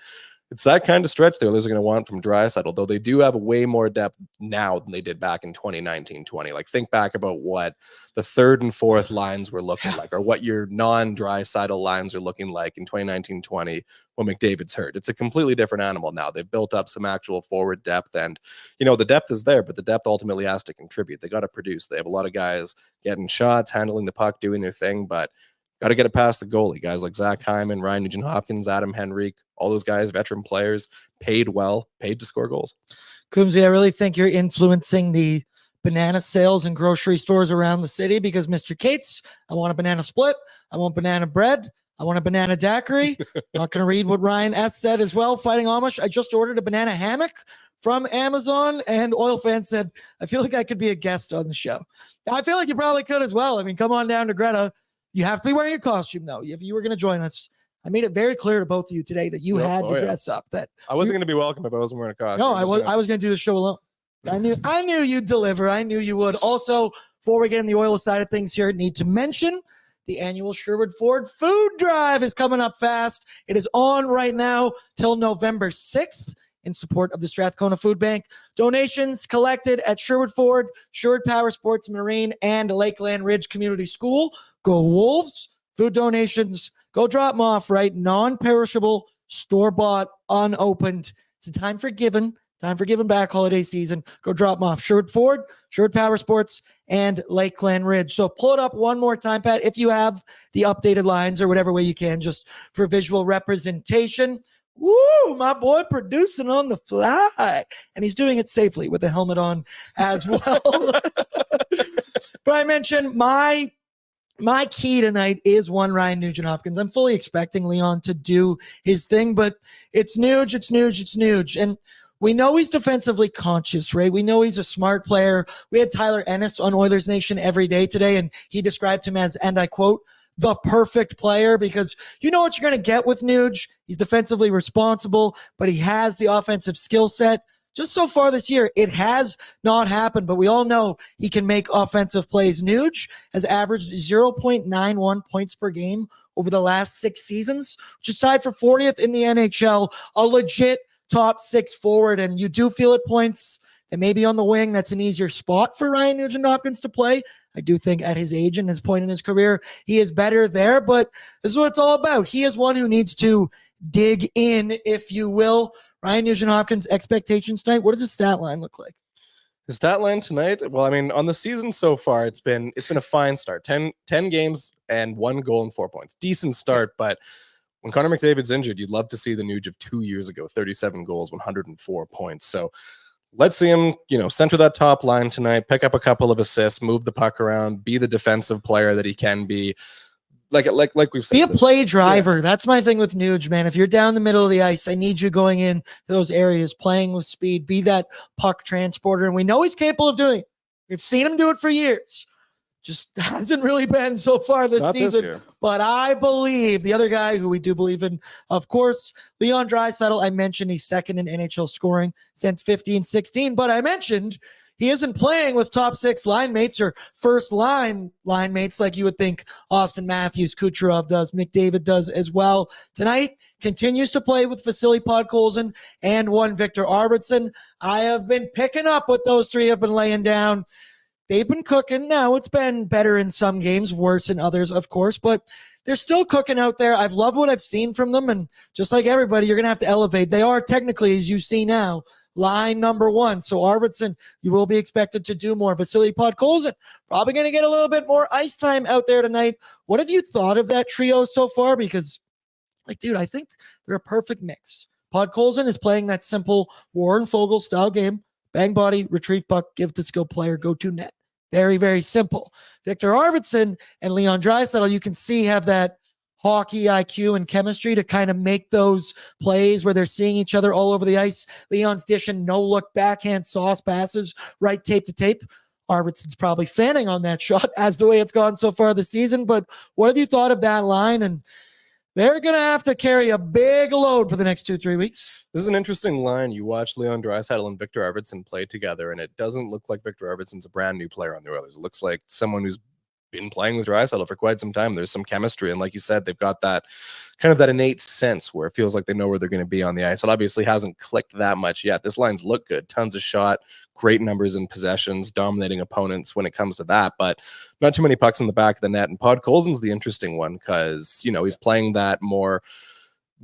It's that kind of stretch the Oilers are going to want from Draisaitl, though they do have way more depth now than they did back in 2019-20. Like, think back about what the third and fourth lines were looking like, or what your non-Draisaitl lines are looking like in 2019-20 when McDavid's hurt. It's a completely different animal now. They've built up some actual forward depth, and, you know, the depth is there, but the depth ultimately has to contribute. They got to produce. They have a lot of guys getting shots, handling the puck, doing their thing, but got to get it past the goalie. Guys like Zach Hyman, Ryan Nugent-Hopkins, Adam Henrique, all those guys, veteran players, paid well, paid to score goals. Coombsy, I really think you're influencing the banana sales in grocery stores around the city because Mr. Cates, I want a banana split. I want banana bread. I want a banana daiquiri. Not going to read what Ryan S. said as well. Fighting Amish. I just ordered a banana hammock from Amazon, and Oil Fan said, I feel like I could be a guest on the show. I feel like you probably could as well. I mean, come on down to Greta. You have to be wearing a costume, though. If you were going to join us, I made it very clear to both of you today that you had to dress up. That I wasn't going to be welcome if I wasn't wearing a costume. No, I was going to do the show alone. I knew you'd deliver. I knew you would. Also, before we get in the Oilers side of things here, I need to mention the annual Sherwood Ford food drive is coming up fast. It is on right now till November 6th. In support of the Strathcona Food Bank. Donations collected at Sherwood Ford, Sherwood Power Sports Marine, and Lakeland Ridge Community School. Go Wolves. Food donations, go drop them off, right? Non-perishable, store-bought, unopened. It's a time for giving back holiday season. Go drop them off. Sherwood Ford, Sherwood Power Sports, and Lakeland Ridge. So pull it up one more time, Pat, if you have the updated lines or whatever way you can, just for visual representation. Woo, my boy producing on the fly. And he's doing it safely with a helmet on as well. But I mentioned my key tonight is one Ryan Nugent-Hopkins. I'm fully expecting Leon to do his thing, but it's Nuge. And we know he's defensively conscious, right? We know he's a smart player. We had Tyler Ennis on Oilers Nation every day today, and he described him as, and I quote, the perfect player, because you know what you're going to get with Nuge. He's defensively responsible, but he has the offensive skill set. Just so far this year, it has not happened, but we all know he can make offensive plays. Nuge has averaged 0.91 points per game over the last 6 seasons, which is tied for 40th in the NHL, a legit top 6 forward, and you do feel at points that maybe on the wing, that's an easier spot for Ryan Nugent-Hopkins to play. I do think at his age and his point in his career, he is better there, but this is what it's all about. He is one who needs to dig in, if you will. Ryan Nugent-Hopkins, expectations tonight. What does his stat line look like? His stat line tonight, well, I mean, on the season so far, it's been a fine start. 10 games and 1 goal and 4 points. Decent start, but when Connor McDavid's injured, you'd love to see the Nuge of 2 years ago, 37 goals, 104 points. So let's see him, center that top line tonight, pick up a couple of assists, move the puck around, be the defensive player that he can be. Like we've said. Be a play driver. Yeah. That's my thing with Nuge, man. If you're down the middle of the ice, I need you going in to those areas, playing with speed, be that puck transporter. And we know he's capable of doing it. We've seen him do it for years. Just hasn't really been so far this season. But I believe the other guy who we do believe in, of course, Leon Draisaitl. I mentioned he's second in NHL scoring since 15-16, but I mentioned he isn't playing with top 6 line mates or first line mates like you would think Austin Matthews, Kucherov does, McDavid does as well. Tonight, continues to play with Vasily Podkolzin and one Victor Arvidsson. I have been picking up what those three have been laying down. They've been cooking. Now, it's been better in some games, worse in others, of course, but they're still cooking out there. I've loved what I've seen from them, and just like everybody, you're going to have to elevate. They are technically, as you see now, line number 1. So Arvidsson, you will be expected to do more. Vasily Podkolzin, probably going to get a little bit more ice time out there tonight. What have you thought of that trio so far? Because, dude, I think they're a perfect mix. Podkolzin is playing that simple Warren Fogle style game. Bang body, retrieve puck, give to skill player, go to net. Very, very simple. Victor Arvidsson and Leon Draisaitl, you can see, have that hockey IQ and chemistry to kind of make those plays where they're seeing each other all over the ice. Leon's dishing no-look backhand sauce passes right tape to tape. Arvidsson's probably fanning on that shot as the way it's gone so far this season. But what have you thought of that line? And they're going to have to carry a big load for the next 2-3 weeks. This is an interesting line. You watch Leon Draisaitl and Victor Arvidsson play together, and it doesn't look like Victor Arvidsson's a brand new player on the Oilers. It looks like someone who's been playing with Draisaitl for quite some time. There's some chemistry, and like you said, they've got that kind of that innate sense where it feels like they know where they're going to be on the ice. It obviously hasn't clicked that much yet. This line's look good, tons of shot, great numbers in possessions, dominating opponents when it comes to that, but not too many pucks in the back of the net. And Podkolzin's the interesting one because, you know, he's playing that more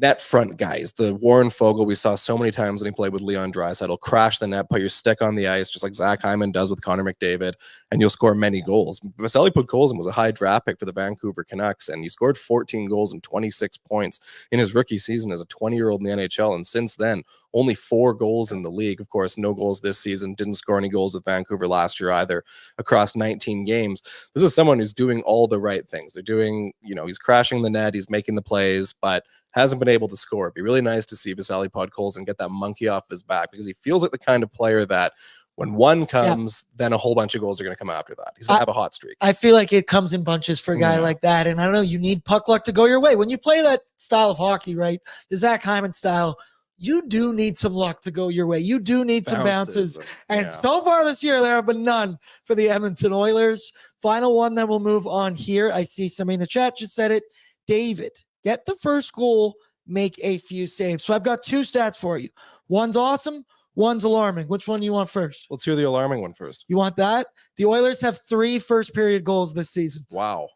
net front guys. The Warren Fogle we saw so many times when he played with Leon Draisaitl, crash the net, put your stick on the ice, just like Zach Hyman does with Connor McDavid, and you'll score many goals. Vasily Podkolzin was a high draft pick for the Vancouver Canucks, and he scored 14 goals and 26 points in his rookie season as a 20-year-old in the NHL, and since then, only 4 goals in the league. Of course, no goals this season, didn't score any goals with Vancouver last year either across 19 games. This is someone who's doing all the right things. They're doing, you know, he's crashing the net, he's making the plays, but hasn't been able to score. It'd be really nice to see Vasily Podkolzin get that monkey off his back because he feels like the kind of player that when one comes, then a whole bunch of goals are going to come after that. He's going to have a hot streak. I feel like it comes in bunches for a guy like that. And I don't know, you need puck luck to go your way. When you play that style of hockey, right, the Zach Hyman style, you do need some luck to go your way. You do need some bounces. And so far this year, there have been none for the Edmonton Oilers. Final one, then we'll move on here. I see somebody in the chat just said it. David, get the first goal, make a few saves. So I've got 2 stats for you. One's awesome, one's alarming. Which one do you want first? Let's hear the alarming one first. You want that? The Oilers have 3 first-period goals this season. Wow.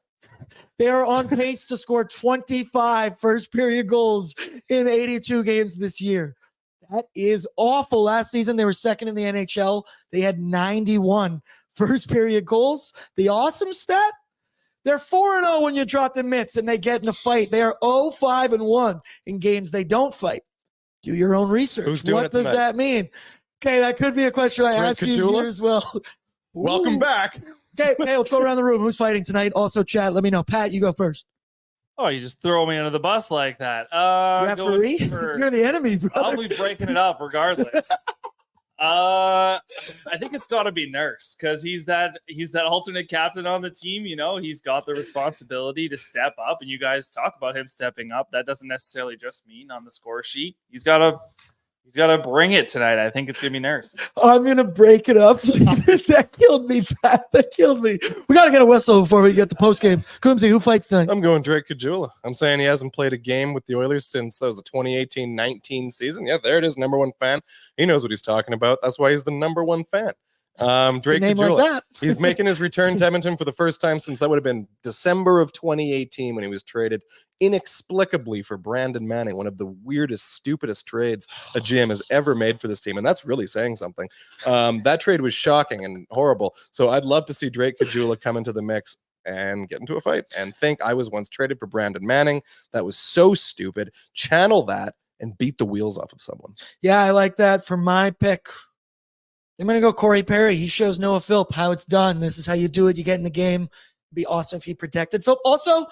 They are on pace to score 25 first-period goals in 82 games this year. That is awful. Last season, they were second in the NHL. They had 91 first-period goals. The awesome stat? They're 4-0 when you drop the mitts and they get in a fight. They are 0-5-1 in games they don't fight. Do your own research. Who's doing what does that mean? Okay, that could be a question I ask you here as well. Welcome back. Okay, let's go around the room. Who's fighting tonight? Also, chat, let me know. Pat, you go first. Oh, you just throw me under the bus like that. Referee? You're the enemy, brother. I'll be breaking it up regardless. I think it's got to be Nurse because he's that alternate captain on the team. You know, he's got the responsibility to step up, and you guys talk about him stepping up. That doesn't necessarily just mean on the score sheet. He's got to bring it tonight. I think it's gonna be Nurse. I'm gonna break it up. That killed me, Pat. That killed me. We gotta get a whistle before we get to post game. Coombsy, who fights tonight? I'm going Drake Caggiula. I'm saying he hasn't played a game with the Oilers since that was the 2018-19 season. Yeah, there it is. #1 fan. He knows what he's talking about. That's why he's the #1 fan. Drake Caggiula. Like He's making his return to Edmonton for the first time since that would have been December of 2018 when he was traded inexplicably for Brandon Manning, one of the weirdest, stupidest trades a GM has ever made for this team. And that's really saying something. That trade was shocking and horrible. So I'd love to see Drake Caggiula come into the mix and get into a fight and think I was once traded for Brandon Manning. That was so stupid. Channel that and beat the wheels off of someone. Yeah, I like that for my pick. I'm going to go Corey Perry. He shows Noah Philp how it's done. This is how you do it. You get in the game. It'd be awesome if he protected Philp. Also,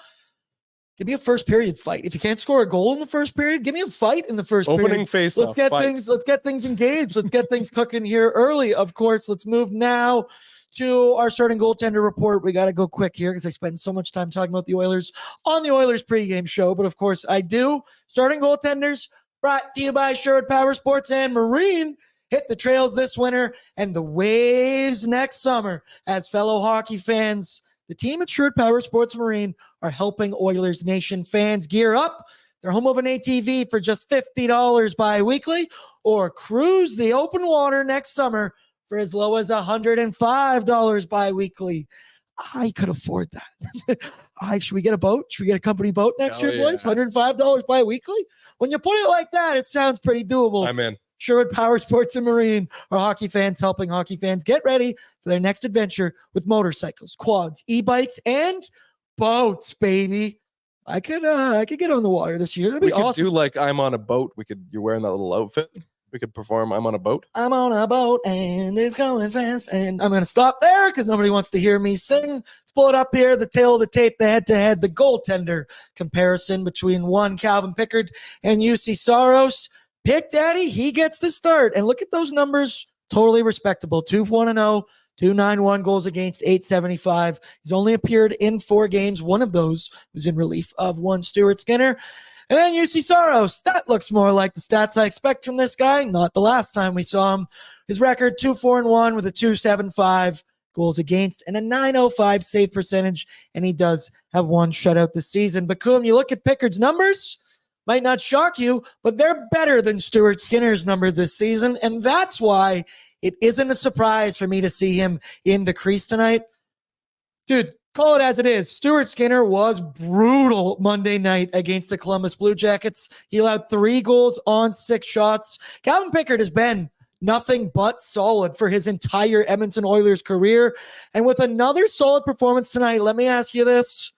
give me a first period fight. If you can't score a goal in the first period, give me a fight in the first period. Opening face off. Let's get things engaged. Let's get things cooking here early. Of course, let's move now to our starting goaltender report. We got to go quick here because I spend so much time talking about the Oilers on the Oilers pregame show. But of course, I do. Starting goaltenders brought to you by Sherwood Power Sports and Marine. Hit the trails this winter and the waves next summer. As fellow hockey fans, the team at Sherwood Power Sports Marine are helping Oilers Nation fans gear up. They're home of an ATV for just $50 bi-weekly or cruise the open water next summer for as low as $105 bi-weekly. I could afford that. Should we get a boat? Should we get a company boat next year, boys? $105 bi-weekly? When you put it like that, it sounds pretty doable. I'm in. Sherwood Power Sports and Marine are hockey fans helping hockey fans get ready for their next adventure with motorcycles, quads, e-bikes, and boats, baby. I could get on the water this year. That'd be we could awesome. do like I'm on a boat. You're wearing that little outfit. We could perform I'm on a boat. I'm on a boat and it's going fast. And I'm going to stop there because nobody wants to hear me sing. Let's pull it up here. The tail of the tape, the head-to-head, the goaltender comparison between one Calvin Pickard and UC Saros. Pick Daddy, he gets the start. And look at those numbers. Totally respectable. 2-1-0, 291 goals against, 875. He's only appeared in 4 games. One of those was in relief of one Stuart Skinner. And then UC Saros, that looks more like the stats I expect from this guy. Not the last time we saw him. His record, 2-4-1 with a 275 goals against and a 905 save percentage. And he does have one shutout this season. But Koom, you look at Pickard's numbers, might not shock you, but they're better than Stuart Skinner's number this season. And that's why it isn't a surprise for me to see him in the crease tonight. Dude, call it as it is. Stuart Skinner was brutal Monday night against the Columbus Blue Jackets. He allowed 3 goals on 6 shots. Calvin Pickard has been nothing but solid for his entire Edmonton Oilers career. And with another solid performance tonight, let me ask you this.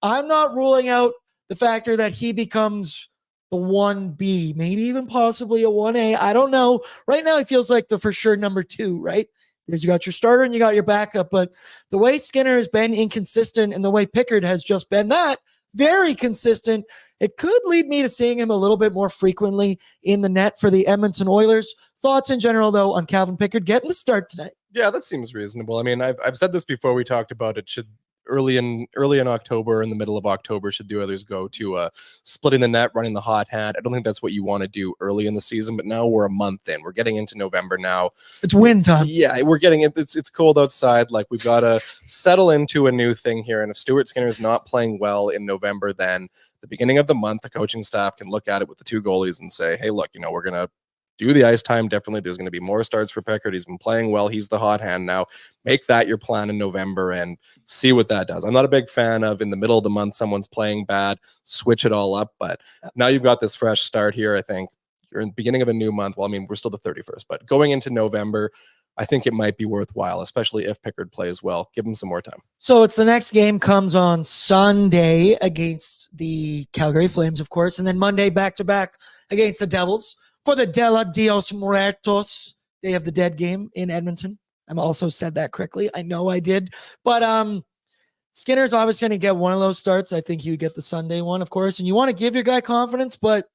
I'm not ruling out the factor that he becomes the 1B, maybe even possibly a 1A. I don't know. Right now, he feels like the for sure number 2, right? Because you got your starter and you got your backup. But the way Skinner has been inconsistent and the way Pickard has just been that, very consistent, it could lead me to seeing him a little bit more frequently in the net for the Edmonton Oilers. Thoughts in general, though, on Calvin Pickard getting the start tonight? Yeah, that seems reasonable. I mean, I've said this before. We talked about it. Should early in October, in the middle of October, should the Oilers go to splitting the net, running the hot hand? I don't think that's what you want to do early in the season, but now we're a month in. We're getting into November now. It's win time. Yeah, we're getting it. It's cold outside. Like, we've got to settle into a new thing here. And if Stuart Skinner is not playing well in November, then the beginning of the month, the coaching staff can look at it with the 2 goalies and say, hey, look, we're going to do the ice time differently. There's going to be more starts for Pickard. He's been playing well. He's the hot hand now. Make that your plan in November and see what that does. I'm not a big fan of in the middle of the month, someone's playing bad, switch it all up. But now you've got this fresh start here. I think you're in the beginning of a new month. Well, I mean, we're still the 31st, but going into November, I think it might be worthwhile, especially if Pickard plays well. Give him some more time. So it's the next game comes on Sunday against the Calgary Flames, of course, and then Monday back-to-back against the Devils for the Dela Dios Muertos, Day of the Dead game in Edmonton. I also said that correctly. I know I did. But Skinner's obviously going to get one of those starts. I think he would get the Sunday one, of course. And you want to give your guy confidence, but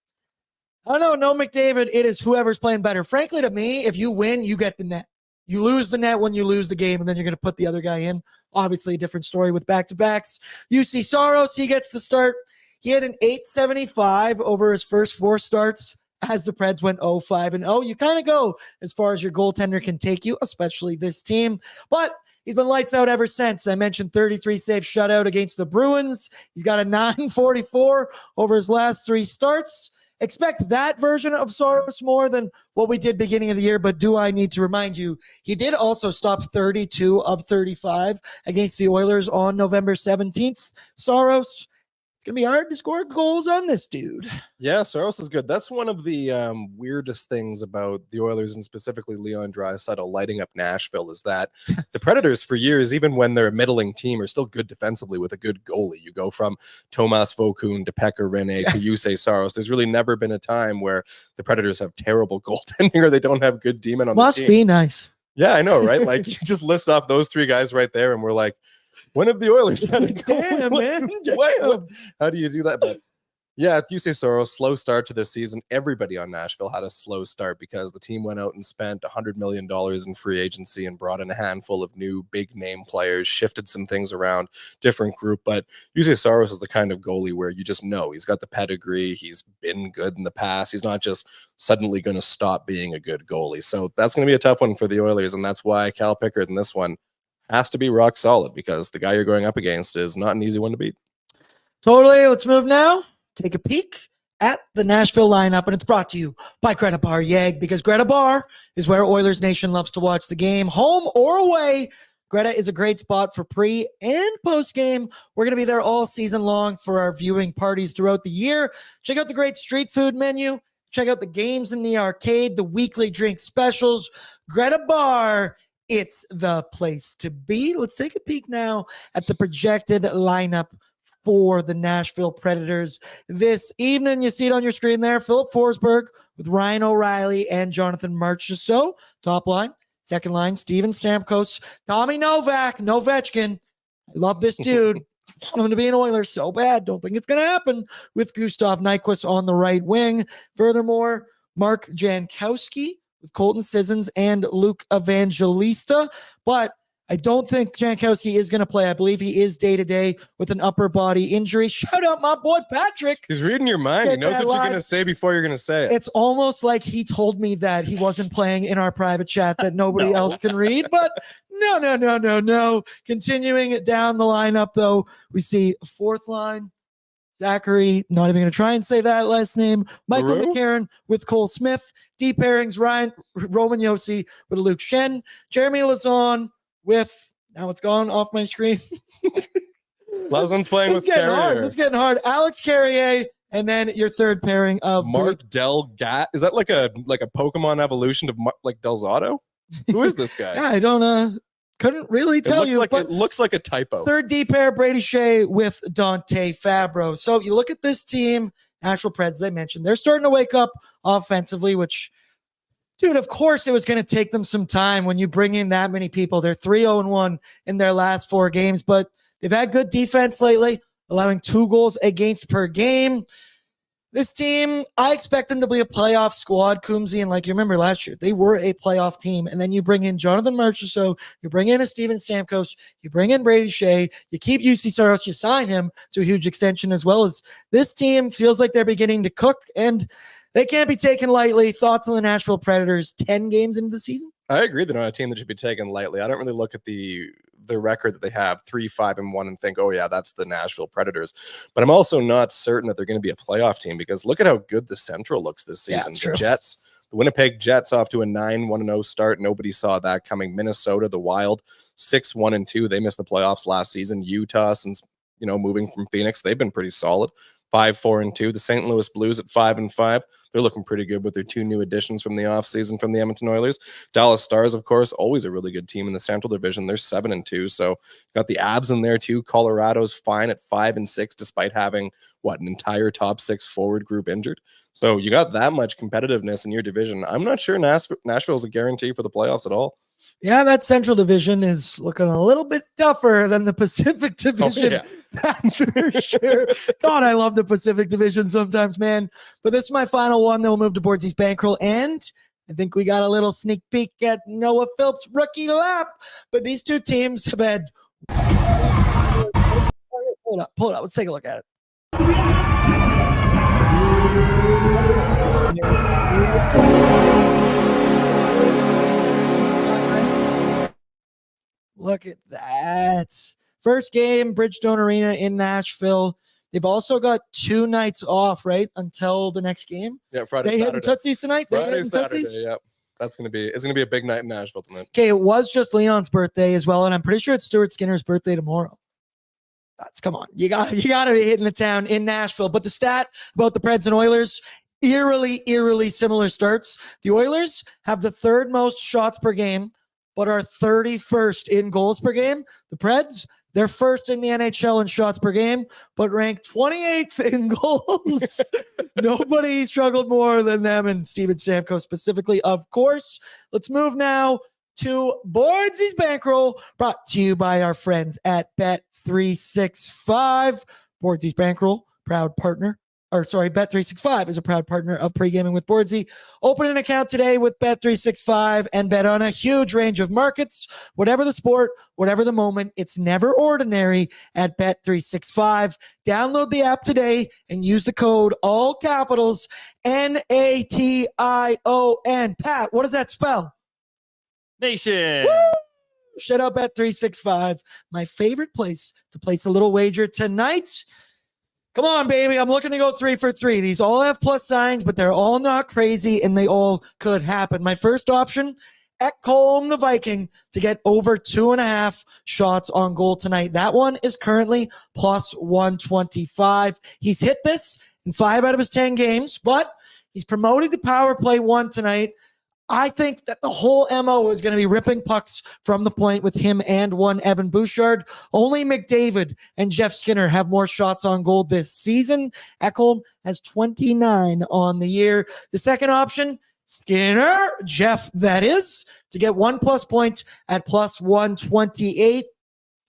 I don't know. No McDavid. It is whoever's playing better. Frankly, to me, if you win, you get the net. You lose the net when you lose the game, and then you're going to put the other guy in. Obviously, a different story with back-to-backs. UC Saros, he gets the start. He had an 875 over his first 4 starts. As the Preds went 0-5-0, you kind of go as far as your goaltender can take you, especially this team. But he's been lights out ever since. I mentioned 33 save shutout against the Bruins. He's got a 944 over his last 3 starts. Expect that version of Saros more than what we did beginning of the year, but do I need to remind you, he did also stop 32 of 35 against the Oilers on November 17th. Saros, it's going to be hard to score goals on this dude. Yeah, Saros is good. That's one of the weirdest things about the Oilers, and specifically Leon Draisaitl lighting up Nashville, is that the Predators for years, even when they're a middling team, are still good defensively with a good goalie. You go from Tomas Vokoun to Pekka Rinne to Jussi Saros. There's really never been a time where the Predators have terrible goaltending or they don't have good D-men on the team. Must be nice. Yeah, I know, right? Like, you just list off those 3 guys right there, and we're like, when have the Oilers had a goal? Damn, man. How do you do that? But yeah, Jussi Saros, slow start to this season. Everybody on Nashville had a slow start because the team went out and spent $100 million in free agency and brought in a handful of new big name players, shifted some things around, different group. But Jussi Saros is the kind of goalie where you just know he's got the pedigree. He's been good in the past. He's not just suddenly going to stop being a good goalie. So that's going to be a tough one for the Oilers. And that's why Cal Pickard in this one has to be rock solid, because the guy you're going up against is not an easy one to beat. Totally. Let's move now. Take a peek at the Nashville lineup, and it's brought to you by Greta Bar Yeg, because Greta Bar is where Oilers Nation loves to watch the game, home or away. Greta is a great spot for pre and post game. We're going to be there all season long for our viewing parties throughout the year. Check out the great street food menu. Check out the games in the arcade, the weekly drink specials. Greta Bar, it's the place to be. Let's take a peek now at the projected lineup for the Nashville Predators this evening. You see it on your screen there. Philip Forsberg with Ryan O'Reilly and Jonathan Marchessault. Top line. Second line, Steven Stamkos, Tommy Novak, Novechkin. I love this dude. I want him to be an Oiler so bad. Don't think it's going to happen with Gustav Nyquist on the right wing. Furthermore, Mark Jankowski with Colton Sissons and Luke Evangelista. But I don't think Jankowski is going to play. I believe he is day-to-day with an upper body injury. Shout out my boy Patrick. He's reading your mind. He knows what you're going to say before you're going to say it. It's almost like he told me that he wasn't playing in our private chat that nobody else can read, but no. Continuing it down the lineup, though, we see fourth line, Zachary, not even going to try and say that last name, Michael McCarron with Cole Smith, deep pairings, Roman Yossi with Luke Shen, Jeremy Lazon with, now it's gone off my screen. Lazon's playing with Carrier. It's getting hard. Alex Carrier, and then your third pairing of Mark Delgat. Is that like a Pokemon evolution of like Delzato? Who is this guy? Yeah, I don't couldn't really tell you. But it looks like a typo. Third D pair, Brady Shea with Dante Fabro. So you look at this team, Nashville Preds, as I mentioned, they're starting to wake up offensively, which, dude, of course it was going to take them some time when you bring in that many people. They're 3-0-1 in their last 4 games, but they've had good defense lately, allowing 2 goals against per game. This team, I expect them to be a playoff squad, Coombsy, and like you remember last year, they were a playoff team. And then you bring in Jonathan Marchessault, you bring in a Steven Stamkos, you bring in Brady Shea, you keep UC Saros, you sign him to a huge extension as well. As this team feels like they're beginning to cook, and they can't be taken lightly. Thoughts on the Nashville Predators 10 games into the season? I agree. They're not a team that should be taken lightly. I don't really look at the record that they have 3-5-1 and think, oh yeah, that's the Nashville Predators. But I'm also not certain that they're going to be a playoff team, because look at how good the Central looks this season. Yeah, the Jets, the Winnipeg Jets off to a 9-1-0 start. Nobody saw that coming. Minnesota, the Wild, 6-1-2. They missed the playoffs last season. Utah, since moving from Phoenix, they've been pretty solid. 5-4-2. The St. Louis Blues at 5-5. They're looking pretty good with their 2 new additions from the offseason from the Edmonton Oilers. Dallas Stars, of course, always a really good team in the Central Division. They're 7-2. So got the Abs in there too. Colorado's fine at 5-6, despite having an entire top 6 forward group injured. So you got that much competitiveness in your division. I'm not sure Nashville's a guarantee for the playoffs at all. Yeah, that Central Division is looking a little bit tougher than the Pacific Division. Oh, yeah. That's for sure. God, I love the Pacific Division sometimes, man. But this is my final one. Then we'll move to Bordzy's bankroll. And I think we got a little sneak peek at Noah Phillips' rookie lap. But these two teams have had... Hold up. Let's take a look at it. Look at that. First game, Bridgestone Arena in Nashville. They've also got 2 nights off, right? Until the next game. Yeah, Friday, They Saturday. hitting Tootsies tonight? Friday, Saturday, yeah. It's going to be a big night in Nashville tonight. Okay, it was just Leon's birthday as well, and I'm pretty sure it's Stuart Skinner's birthday tomorrow. Come on. You got to be hitting the town in Nashville. But the stat about the Preds and Oilers, eerily similar starts. The Oilers have the 3rd most shots per game, but are 31st in goals per game. The Preds, they're 1st in the NHL in shots per game, but ranked 28th in goals. Nobody struggled more than them, and Steven Stamkos specifically, of course. Let's move now to Bordzy's Bankroll, brought to you by our friends at Bet365. Bordzy's Bankroll, Bet365 is a proud partner of Pre-Gaming with Bordzy. Open an account today with Bet365 and bet on a huge range of markets. Whatever the sport, whatever the moment, it's never ordinary at Bet365. Download the app today and use the code, all capitals, NATION. Pat, what does that spell? Nation. Woo! Shout out Bet365, my favorite place to place a little wager tonight. Come on, baby. I'm looking to go 3 for 3. These all have plus signs, but they're all not crazy, and they all could happen. My first option, Ekholm the Viking to get over 2.5 shots on goal tonight. That one is currently plus 125. He's hit this in 5 out of his 10 games, but he's promoted to power play 1 tonight. I think that the whole MO is going to be ripping pucks from the point with him and one Evan Bouchard. Only McDavid and Jeff Skinner have more shots on goal this season. Ekholm has 29 on the year. The second option, Skinner, Jeff, that is, to get 1+ points at plus 128.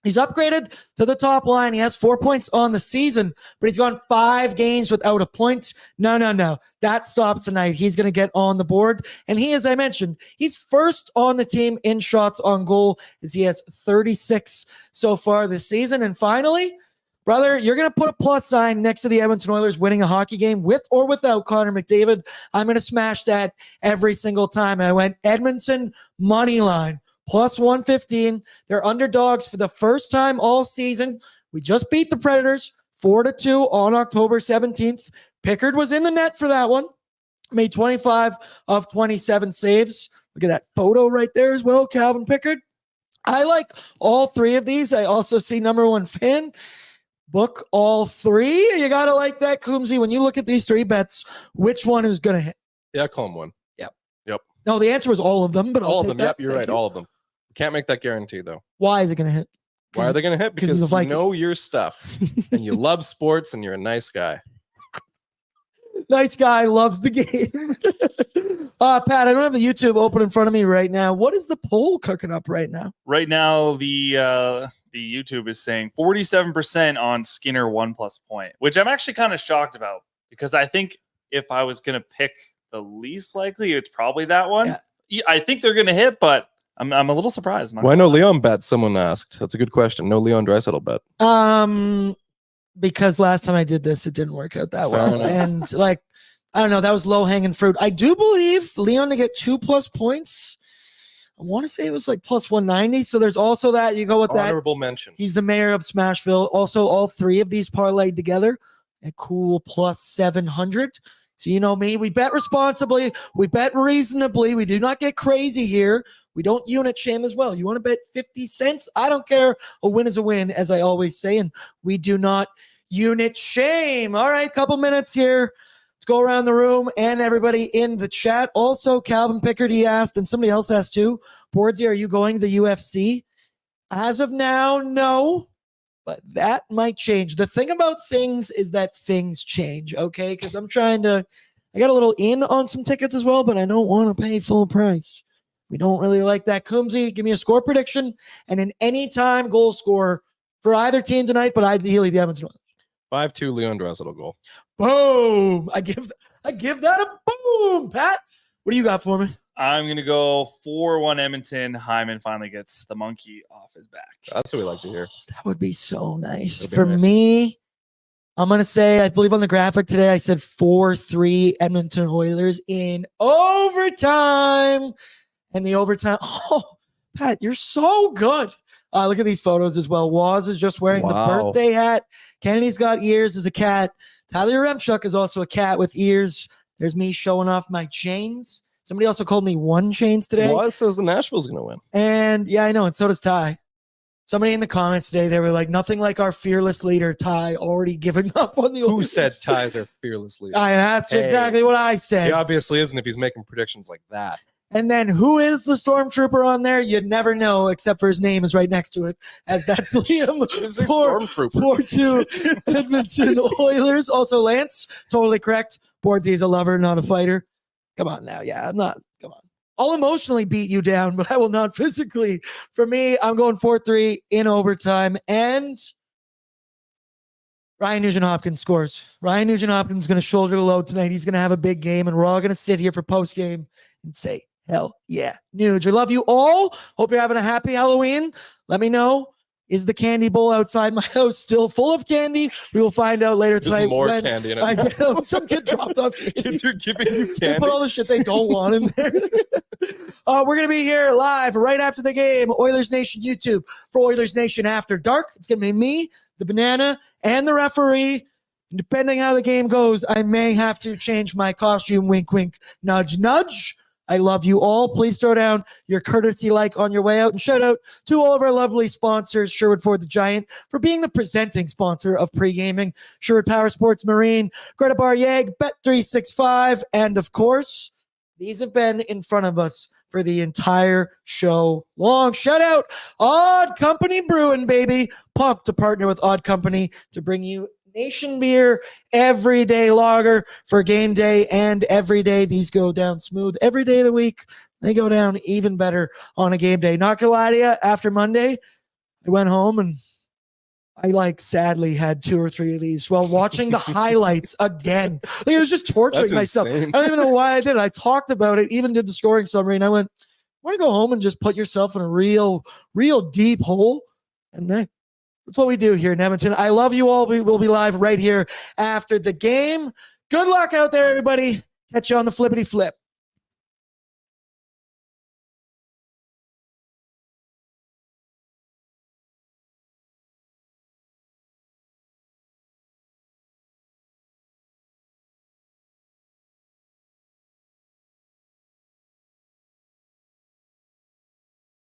He's upgraded to the top line. He has 4 points on the season, but he's gone 5 games without a point. No. That stops tonight. He's going to get on the board. And he, as I mentioned, he's first on the team in shots on goal as he has 36 so far this season. And finally, brother, you're going to put a plus sign next to the Edmonton Oilers winning a hockey game with or without Connor McDavid. I'm going to smash that every single time. I went Edmonton money line. Plus 115. They're underdogs for the first time all season. We just beat the Predators 4-2 on October 17th. Pickard was in the net for that one. Made 25 of 27 saves. Look at that photo right there as well, Calvin Pickard. I like all 3 of these. I also see number 1 fan. Book all 3. You got to like that, Coombsy. When you look at these 3 bets, which one is going to hit? Yeah, Colm one. Yep. No, the answer was all of them, but all I'll of take them. that. Yep, you're Thank right. you. All of them. Can't make that guarantee though. Why is it going to hit? Why are they going to hit? 'cause he's a Because you Viking. know your stuff and you love sports and you're a nice guy. Nice guy, loves the game. Pat, I don't have the YouTube open in front of me right now. What is the poll cooking up right now? Right now, the YouTube is saying 47% on Skinner 1+ point, which I'm actually kind of shocked about because I think if I was going to pick the least likely, it's probably that one. Yeah. I think they're going to hit, but I'm a little surprised. Why no Leon bet? Someone asked. That's a good question. No Leon Draisaitl bet. Because last time I did this, it didn't work out that Fair well. enough. And like, I don't know, that was low hanging fruit. I do believe Leon to get 2+ points. I want to say it was like plus 190. So there's also that. You go with that. Honorable mention. He's the mayor of Smashville. Also, all 3 of these parlayed together. A cool plus 700. So you know me, we bet responsibly. We bet reasonably. We do not get crazy here. We don't unit shame as well. You want to bet 50 cents? I don't care. A win is a win, as I always say. And we do not unit shame. All right, couple minutes here. Let's go around the room and everybody in the chat. Also, Calvin Pickard, he asked, and somebody else asked too, Bordzy, are you going to the UFC? As of now, no. But that might change. The thing about things is that things change, okay? Because I got a little in on some tickets as well, but I don't want to pay full price. We don't really like that. Coombsy, give me a score prediction and an anytime goal scorer for either team tonight, but ideally the Edmonton Oilers. 5-2 Leon Draisaitl goal. Boom! I give that a boom, Pat. What do you got for me? I'm going to go 4-1 Edmonton. Hyman finally gets the monkey off his back. That's what we like to hear. That would be so nice. That'd be For nice. me, I'm going to say, I believe on the graphic today, I said 4-3 Edmonton Oilers in overtime. And the overtime, oh, Pat, you're so good. Look at these photos as well. Waz is just wearing the birthday hat. Kennedy's got ears as a cat. Tyler Remchuk is also a cat with ears. There's me showing off my chains. Somebody also called me one chains today. Waz says the Nashville's going to win. And yeah, I know. And so does Ty. Somebody in the comments today, they were like, nothing like our fearless leader, Ty, already giving up on the Who Oilers. said Ty's are fearless leader? That's Hey. exactly what I said. He obviously isn't if he's making predictions like that. And then who is the stormtrooper on there? You'd never know, except for his name is right next to it, as that's Liam. It's a Four- stormtrooper. 4-2 Edmonton Oilers. Also, Lance, totally correct. Bordzy is a lover, not a fighter. Come on now. Yeah, I'm not. Come on. I'll emotionally beat you down, but I will not physically. For me, I'm going 4-3 in overtime. And Ryan Nugent-Hopkins scores. Ryan Nugent-Hopkins is going to shoulder the load tonight. He's going to have a big game, and we're all going to sit here for post-game and say, hell yeah. Nuge, I love you all. Hope you're having a happy Halloween. Let me know. Is the candy bowl outside my house still full of candy? We will find out later There's tonight. more when candy in I it. get some kid dropped off. Kids are giving you They candy. put all the shit they don't want in there. We're going to be here live right after the game. Oilersnation YouTube for Oilersnation After Dark. It's going to be me, the banana, and the referee. And depending how the game goes, I may have to change my costume. Wink, wink, nudge, nudge. I love you all. Please throw down your courtesy like on your way out. And shout out to all of our lovely sponsors, Sherwood Ford the Giant, for being the presenting sponsor of Pre-Gaming, Sherwood Power Sports Marine, Greta Bar Yag, Bet365, and of course, These have been in front of us for the entire show long. Shout out Odd Company Brewing, baby. Pumped to partner with Odd Company to bring you Nation Beer everyday lager for game day and every day. These go down smooth every day of the week. They go down even better on a game day. Not gonna lie to you, after Monday, I went home and I sadly had 2 or 3 of these while watching the highlights again. It was just torturing That's myself. insane. I don't even know why I did it. I talked about it, even did the scoring summary, and I went, want to go home and just put yourself in a real deep hole? And that's what we do here in Edmonton. I love you all. We will be live right here after the game. Good luck out there, everybody. Catch you on the flippity flip.